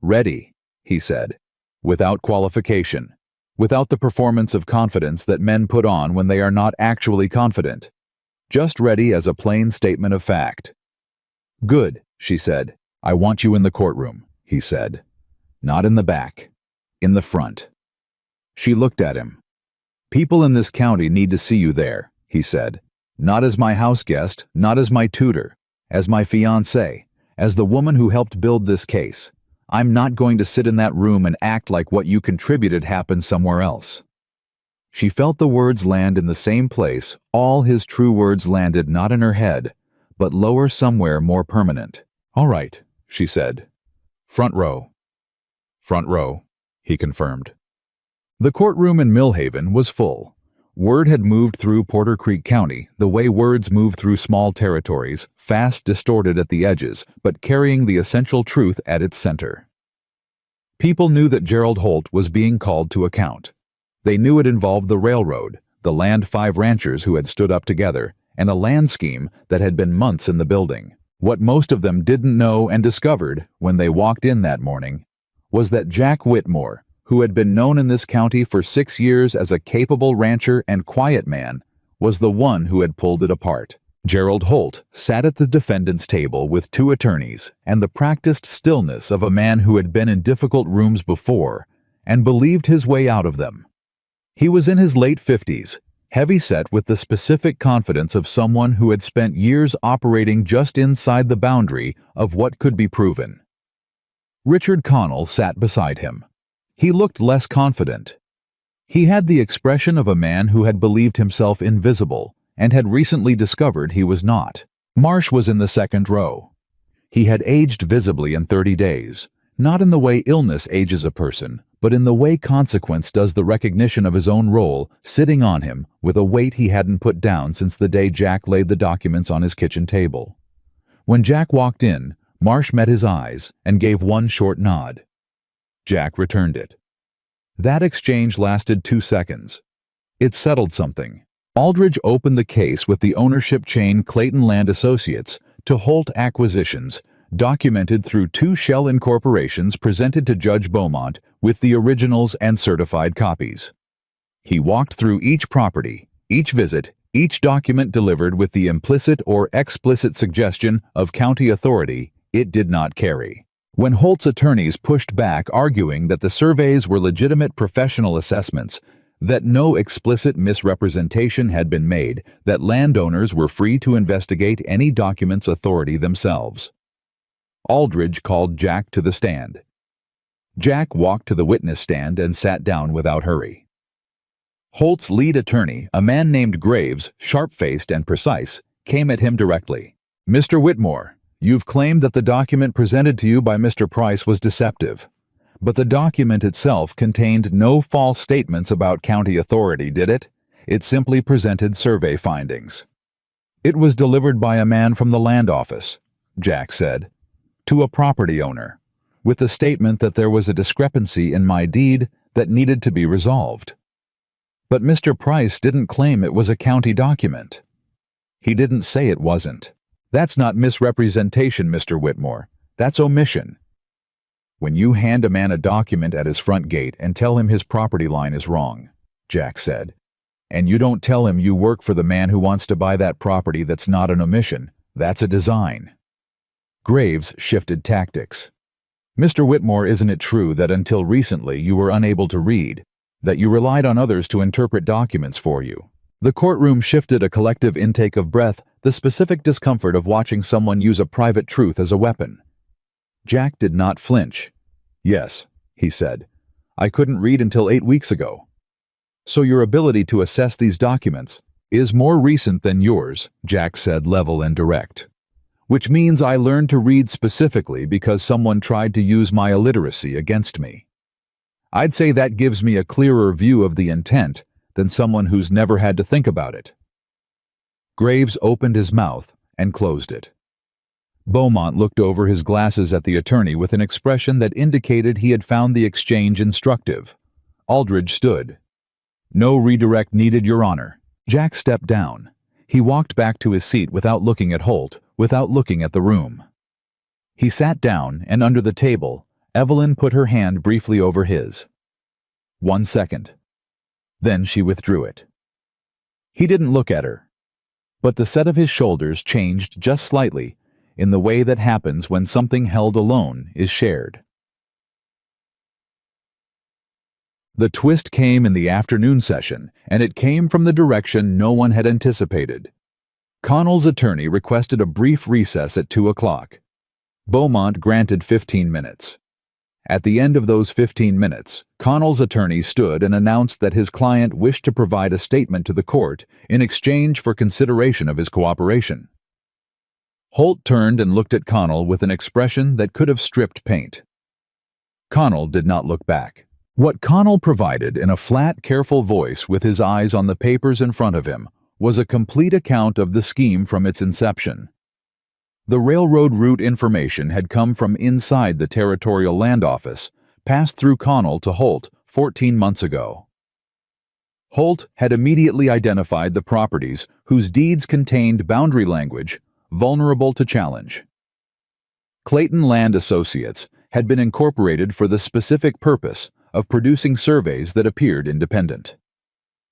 Ready, he said, without qualification, without the performance of confidence that men put on when they are not actually confident. Just ready as a plain statement of fact. Good, she said. I want you in the courtroom, he said. Not in the back, in the front. She looked at him. People in this county need to see you there, he said. Not as my house guest, not as my tutor, as my fiancée, as the woman who helped build this case. I'm not going to sit in that room and act like what you contributed happened somewhere else. She felt the words land in the same place. All his true words landed not in her head, but lower somewhere more permanent. All right, she said. Front row. Front row, he confirmed. The courtroom in Millhaven was full. Word had moved through Porter Creek County the way words move through small territories, fast, distorted at the edges, but carrying the essential truth at its center. People knew that Gerald Holt was being called to account. They knew it involved the railroad, the land 5 ranchers who had stood up together, and a land scheme that had been months in the building. What most of them didn't know and discovered when they walked in that morning was that Jack Whitmore, who had been known in this county for 6 years as a capable rancher and quiet man, was the one who had pulled it apart. Gerald Holt sat at the defendant's table with 2 attorneys and the practiced stillness of a man who had been in difficult rooms before and believed his way out of them. He was in his late 50s, heavy-set with the specific confidence of someone who had spent years operating just inside the boundary of what could be proven. Richard Connell sat beside him. He looked less confident. He had the expression of a man who had believed himself invisible and had recently discovered he was not. Marsh was in the second row. He had aged visibly in 30 days, not in the way illness ages a person, but in the way consequence does the recognition of his own role sitting on him with a weight he hadn't put down since the day Jack laid the documents on his kitchen table. When Jack walked in, Marsh met his eyes and gave one short nod. Jack returned it. That exchange lasted 2 seconds. It settled something. Aldridge opened the case with the ownership chain Clayton Land Associates to Holt Acquisitions, documented through 2 shell incorporations presented to Judge Beaumont with the originals and certified copies. He walked through each property, each visit, each document delivered with the implicit or explicit suggestion of county authority it did not carry. When Holt's attorneys pushed back arguing that the surveys were legitimate professional assessments, that no explicit misrepresentation had been made, that landowners were free to investigate any document's authority themselves. Aldridge called Jack to the stand. Jack walked to the witness stand and sat down without hurry. Holt's lead attorney, a man named Graves, sharp-faced and precise, came at him directly. "Mr. Whitmore, you've claimed that the document presented to you by Mr. Price was deceptive. But the document itself contained no false statements about county authority, did it? It simply presented survey findings." "It was delivered by a man from the land office," Jack said, "to a property owner, with the statement that there was a discrepancy in my deed that needed to be resolved. But Mr. Price didn't claim it was a county document. He didn't say it wasn't. That's not misrepresentation, Mr. Whitmore. That's omission. When you hand a man a document at his front gate and tell him his property line is wrong," Jack said, "and you don't tell him you work for the man who wants to buy that property, that's not an omission. That's a design." Graves shifted tactics. "Mr. Whitmore, isn't it true that until recently you were unable to read, that you relied on others to interpret documents for you?" The courtroom shifted a collective intake of breath, the specific discomfort of watching someone use a private truth as a weapon. Jack did not flinch. "Yes," he said. "I couldn't read until 8 weeks ago." "So your ability to assess these documents is more recent than yours," Jack said, level and direct. "Which means I learned to read specifically because someone tried to use my illiteracy against me. I'd say that gives me a clearer view of the intent than someone who's never had to think about it." Graves opened his mouth and closed it. Beaumont looked over his glasses at the attorney with an expression that indicated he had found the exchange instructive. Aldridge stood. "No redirect needed, Your Honor." Jack stepped down. He walked back to his seat without looking at Holt, without looking at the room. He sat down, and under the table, Evelyn put her hand briefly over his. 1 second. Then she withdrew it. He didn't look at her, but the set of his shoulders changed just slightly, in the way that happens when something held alone is shared. The twist came in the afternoon session, and it came from the direction no one had anticipated. Connell's attorney requested a brief recess at 2 o'clock. Beaumont granted 15 minutes. At the end of those 15 minutes, Connell's attorney stood and announced that his client wished to provide a statement to the court in exchange for consideration of his cooperation. Holt turned and looked at Connell with an expression that could have stripped paint. Connell did not look back. What Connell provided in a flat, careful voice with his eyes on the papers in front of him was a complete account of the scheme from its inception. The railroad route information had come from inside the Territorial Land Office, passed through Connell to Holt 14 months ago. Holt had immediately identified the properties whose deeds contained boundary language vulnerable to challenge. Clayton Land Associates had been incorporated for the specific purpose of producing surveys that appeared independent.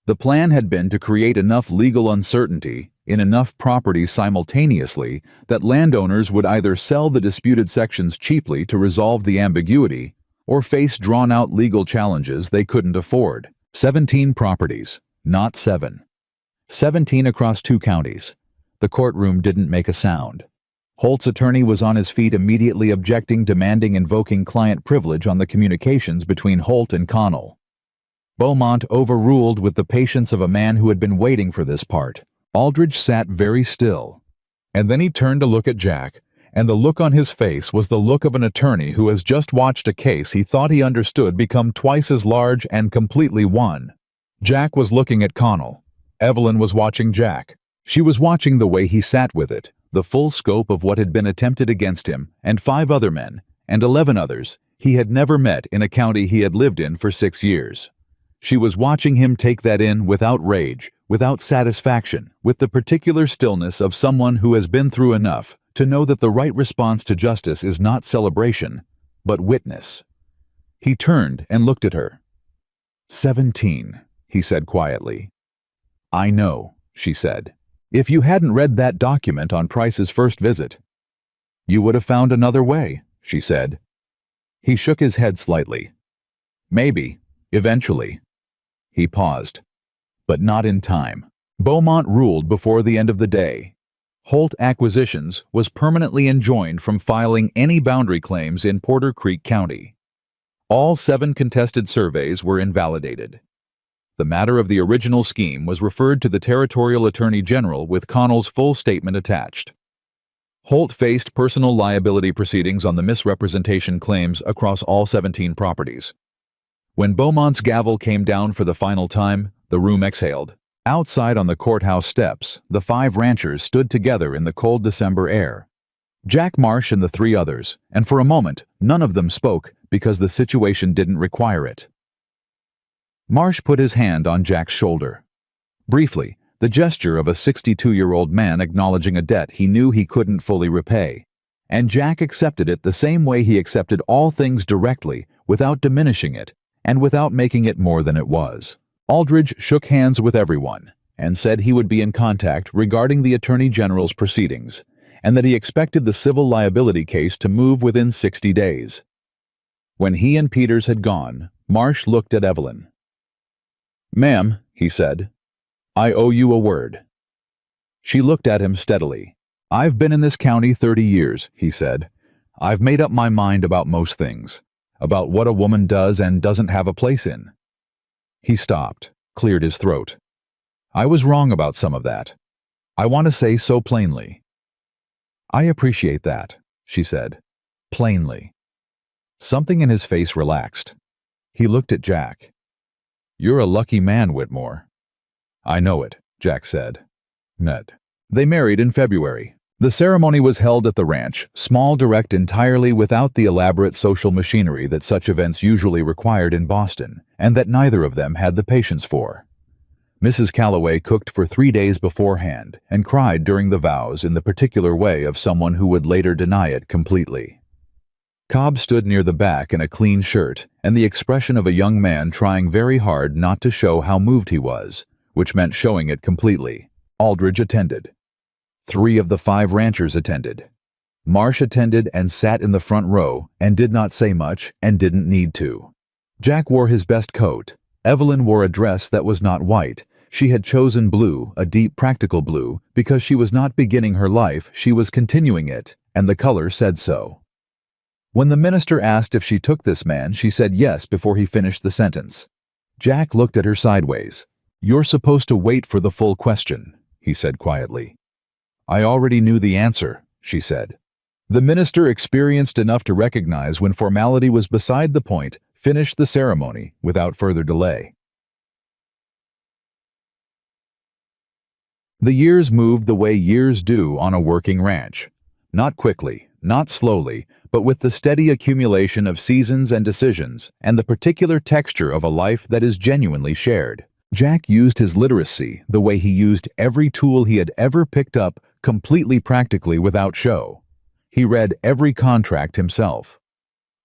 The plan had been to create enough legal uncertainty in enough properties simultaneously that landowners would either sell the disputed sections cheaply to resolve the ambiguity or face drawn-out legal challenges they couldn't afford. 17 properties, not 7. 17 across 2 counties. The courtroom didn't make a sound. Holt's attorney was on his feet immediately objecting, demanding, invoking client privilege on the communications between Holt and Connell. Beaumont overruled with the patience of a man who had been waiting for this part. Aldridge sat very still, and then he turned to look at Jack, and the look on his face was the look of an attorney who has just watched a case he thought he understood become twice as large and completely won. Jack was looking at Connell. Evelyn was watching Jack. She was watching the way he sat with it, the full scope of what had been attempted against him and 5 other men, and 11 others he had never met in a county he had lived in for 6 years. She was watching him take that in without rage, without satisfaction, with the particular stillness of someone who has been through enough to know that the right response to justice is not celebration, but witness. He turned and looked at her. 17, he said quietly. I know, she said. If you hadn't read that document on Price's first visit, you would have found another way, she said. He shook his head slightly. Maybe, eventually. He paused. But not in time. Beaumont ruled before the end of the day. Holt Acquisitions was permanently enjoined from filing any boundary claims in Porter Creek County. All 7 contested surveys were invalidated. The matter of the original scheme was referred to the Territorial Attorney General with Connell's full statement attached. Holt faced personal liability proceedings on the misrepresentation claims across all 17 properties. When Beaumont's gavel came down for the final time, the room exhaled. Outside on the courthouse steps, the 5 ranchers stood together in the cold December air. Jack Marsh and the 3 others, and for a moment, none of them spoke because the situation didn't require it. Marsh put his hand on Jack's shoulder. Briefly, the gesture of a 62-year-old man acknowledging a debt he knew he couldn't fully repay. And Jack accepted it the same way he accepted all things directly, without diminishing it, and without making it more than it was. Aldridge shook hands with everyone, and said he would be in contact regarding the Attorney General's proceedings, and that he expected the civil liability case to move within 60 days. When he and Peters had gone, Marsh looked at Evelyn. "Ma'am," he said, "I owe you a word." She looked at him steadily. "I've been in this county 30 years, he said. "I've made up my mind about most things, about what a woman does and doesn't have a place in." He stopped, cleared his throat. "I was wrong about some of that. I want to say so plainly." "I appreciate that," she said. Plainly. Something in his face relaxed. He looked at Jack. "You're a lucky man, Whitmore." "I know it," Jack said. Ned. They married in February. The ceremony was held at the ranch, small, direct, entirely without the elaborate social machinery that such events usually required in Boston, and that neither of them had the patience for. Mrs. Calloway cooked for 3 days beforehand and cried during the vows in the particular way of someone who would later deny it completely. Cobb stood near the back in a clean shirt and the expression of a young man trying very hard not to show how moved he was, which meant showing it completely. Aldridge attended. 3 of the 5 ranchers attended. Marsh attended and sat in the front row and did not say much and didn't need to. Jack wore his best coat. Evelyn wore a dress that was not white. She had chosen blue, a deep practical blue, because she was not beginning her life, she was continuing it, and the color said so. When the minister asked if she took this man, she said yes before he finished the sentence. Jack looked at her sideways. "You're supposed to wait for the full question," he said quietly. "I already knew the answer," she said. The minister, experienced enough to recognize when formality was beside the point, finished the ceremony without further delay. The years moved the way years do on a working ranch. Not quickly, not slowly, but with the steady accumulation of seasons and decisions and the particular texture of a life that is genuinely shared. Jack used his literacy the way he used every tool he had ever picked up, completely practically without show. He read every contract himself.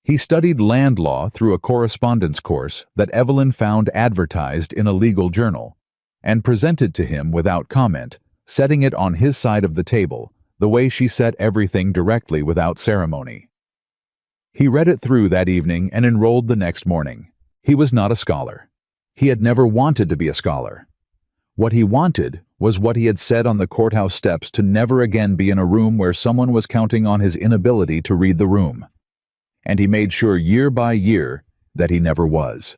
He studied land law through a correspondence course that Evelyn found advertised in a legal journal, and presented to him without comment, setting it on his side of the table, the way she set everything directly without ceremony. He read it through that evening and enrolled the next morning. He was not a scholar. He had never wanted to be a scholar. What he wanted was what he had said on the courthouse steps, to never again be in a room where someone was counting on his inability to read the room. And he made sure year by year that he never was.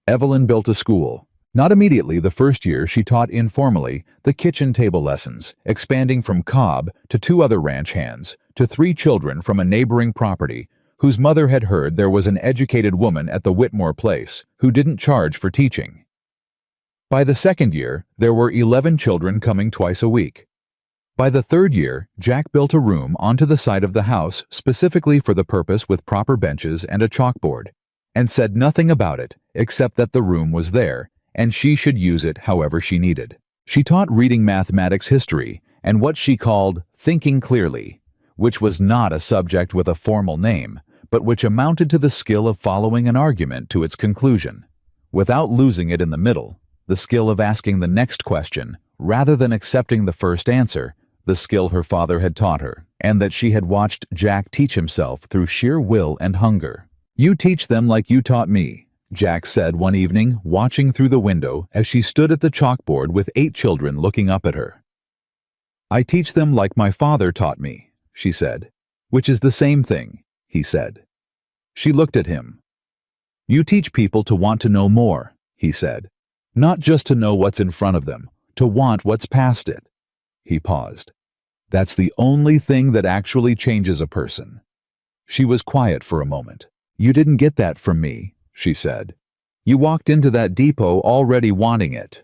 Evelyn built a school. Not immediately the first year, she taught informally the kitchen table lessons, expanding from Cobb to 2 other ranch hands, to 3 children from a neighboring property whose mother had heard there was an educated woman at the Whitmore place who didn't charge for teaching. By the second year, there were 11 children coming twice a week. By the third year, Jack built a room onto the side of the house specifically for the purpose, with proper benches and a chalkboard, and said nothing about it except that the room was there and she should use it however she needed. She taught reading, mathematics, history, and what she called thinking clearly, which was not a subject with a formal name, but which amounted to the skill of following an argument to its conclusion, without losing it in the middle, the skill of asking the next question rather than accepting the first answer, the skill her father had taught her, and that she had watched Jack teach himself through sheer will and hunger. "You teach them like you taught me," Jack said one evening, watching through the window as she stood at the chalkboard with 8 children looking up at her. "I teach them like my father taught me," she said. "Which is the same thing," he said. She looked at him. "You teach people to want to know more," he said. "Not just to know what's in front of them, to want what's past it." He paused. "That's the only thing that actually changes a person." She was quiet for a moment. "You didn't get that from me," she said. "You walked into that depot already wanting it."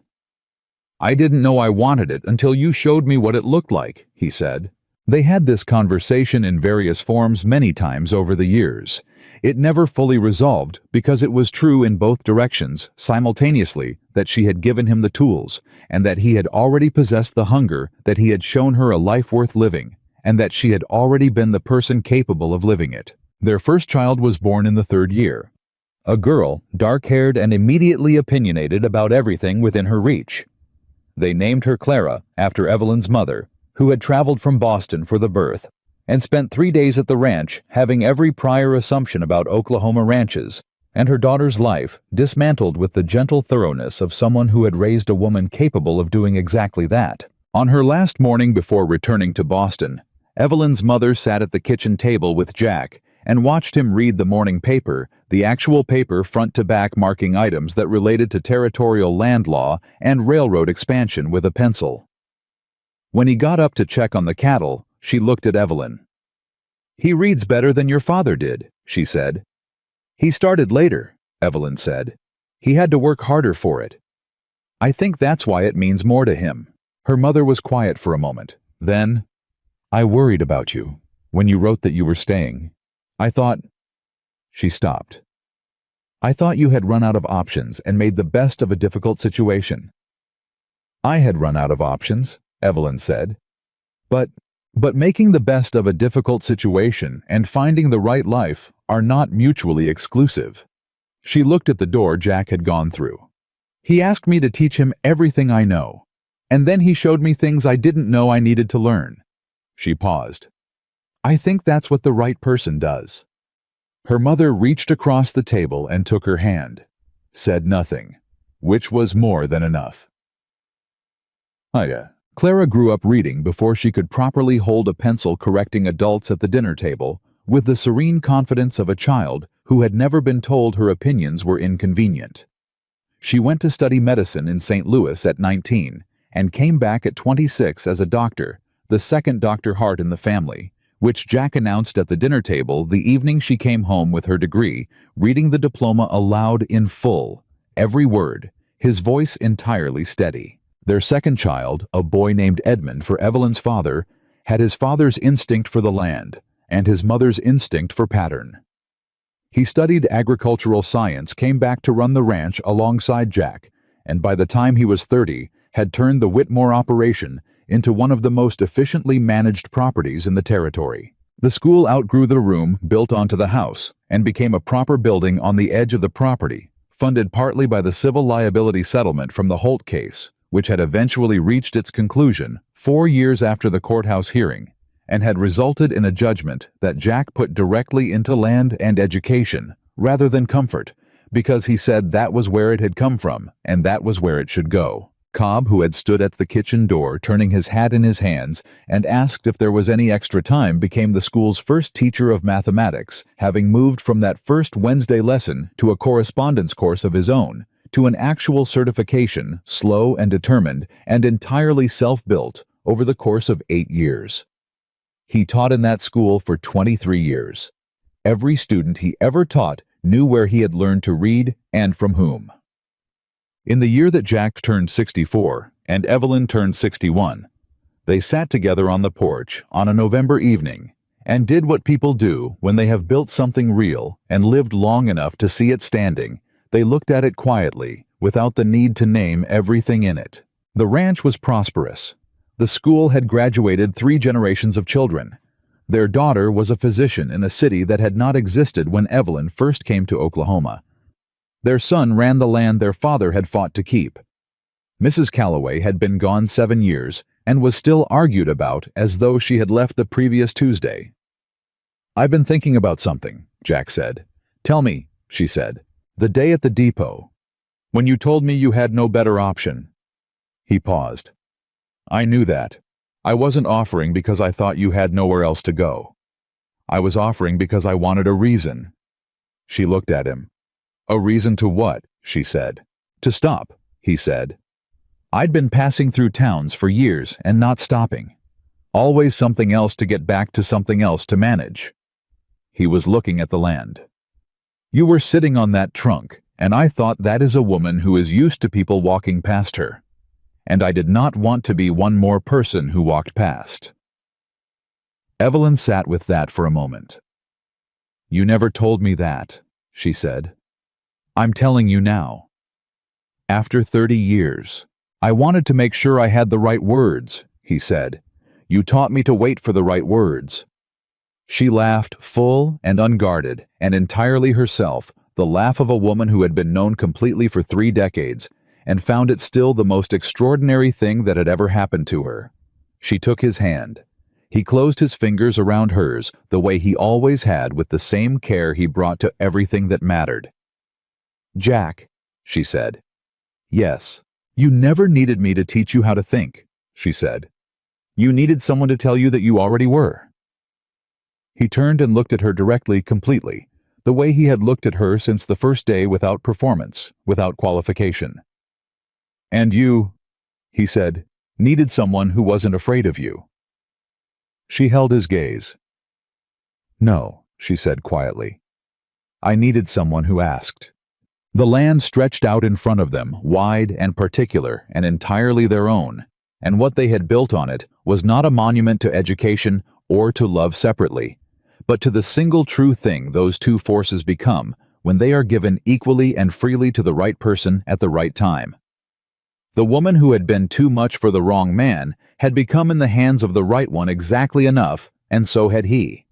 "I didn't know I wanted it until you showed me what it looked like," he said. They had this conversation in various forms many times over the years. It never fully resolved because it was true in both directions simultaneously, that she had given him the tools, and that he had already possessed the hunger, that he had shown her a life worth living, and that she had already been the person capable of living it. Their first child was born in the 3rd year. A girl, dark-haired and immediately opinionated about everything within her reach. They named her Clara, after Evelyn's mother, who had traveled from Boston for the birth, and spent 3 days at the ranch, having every prior assumption about Oklahoma ranches and her daughter's life dismantled with the gentle thoroughness of someone who had raised a woman capable of doing exactly that. On her last morning before returning to Boston, Evelyn's mother sat at the kitchen table with Jack and watched him read the morning paper, the actual paper front to back, marking items that related to territorial land law and railroad expansion with a pencil. When he got up to check on the cattle, she looked at Evelyn. "He reads better than your father did," she said. "He started later," Evelyn said. "He had to work harder for it. I think that's why it means more to him." Her mother was quiet for a moment. Then, "I worried about you when you wrote that you were staying. I thought—" She stopped. "I thought you had run out of options and made the best of a difficult situation." "I had run out of options," Evelyn said. But making the best of a difficult situation and finding the right life are not mutually exclusive." She looked at the door Jack had gone through. "He asked me to teach him everything I know, and then he showed me things I didn't know I needed to learn." She paused. "I think that's what the right person does." Her mother reached across the table and took her hand, said nothing, which was more than enough. Clara grew up reading before she could properly hold a pencil, correcting adults at the dinner table with the serene confidence of a child who had never been told her opinions were inconvenient. She went to study medicine in St. Louis at 19 and came back at 26 as a doctor, the second Dr. Hart in the family, which Jack announced at the dinner table the evening she came home with her degree, reading the diploma aloud in full, every word, his voice entirely steady. Their second child, a boy named Edmund for Evelyn's father, had his father's instinct for the land and his mother's instinct for pattern. He studied agricultural science, came back to run the ranch alongside Jack, and by the time he was 30, had turned the Whitmore operation into one of the most efficiently managed properties in the territory. The school outgrew the room built onto the house and became a proper building on the edge of the property, funded partly by the civil liability settlement from the Holt case, which had eventually reached its conclusion 4 years after the courthouse hearing, and had resulted in a judgment that Jack put directly into land and education rather than comfort, because he said that was where it had come from and that was where it should go. Cobb, who had stood at the kitchen door turning his hat in his hands and asked if there was any extra time, became the school's first teacher of mathematics, having moved from that first Wednesday lesson to a correspondence course of his own, to an actual certification, slow and determined and entirely self-built, over the course of 8 years. He taught in that school for 23 years. Every student he ever taught knew where he had learned to read and from whom. In the year that Jack turned 64 and Evelyn turned 61, they sat together on the porch on a November evening and did what people do when they have built something real and lived long enough to see it standing. They looked at it quietly, without the need to name everything in it. The ranch was prosperous. The school had graduated 3 generations of children. Their daughter was a physician in a city that had not existed when Evelyn first came to Oklahoma. Their son ran the land their father had fought to keep. Mrs. Calloway had been gone 7 years and was still argued about as though she had left the previous Tuesday. "I've been thinking about something," Jack said. "Tell me," she said. "The day at the depot, when you told me you had no better option." He paused. "I knew that. I wasn't offering because I thought you had nowhere else to go. I was offering because I wanted a reason." She looked at him. "A reason to what?" she said. "To stop," he said. "I'd been passing through towns for years and not stopping. Always something else to get back to, something else to manage." He was looking at the land. "You were sitting on that trunk, and I thought that is a woman who is used to people walking past her. And I did not want to be one more person who walked past." Evelyn sat with that for a moment. "You never told me that," she said. "I'm telling you now. After 30 years. I wanted to make sure I had the right words," he said. "You taught me to wait for the right words." She laughed, full and unguarded, and entirely herself, the laugh of a woman who had been known completely for 3 decades, and found it still the most extraordinary thing that had ever happened to her. She took his hand. He closed his fingers around hers the way he always had, with the same care he brought to everything that mattered. "Jack," she said. "Yes. You never needed me to teach you how to think," she said. "You needed someone to tell you that you already were." He turned and looked at her directly, completely, the way he had looked at her since the first day, without performance, without qualification. "And you," he said, "needed someone who wasn't afraid of you." She held his gaze. "No," she said quietly. "I needed someone who asked." The land stretched out in front of them, wide and particular and entirely their own, and what they had built on it was not a monument to education or to love separately, but to the single true thing those two forces become when they are given equally and freely to the right person at the right time. The woman who had been too much for the wrong man had become in the hands of the right one exactly enough, and so had he.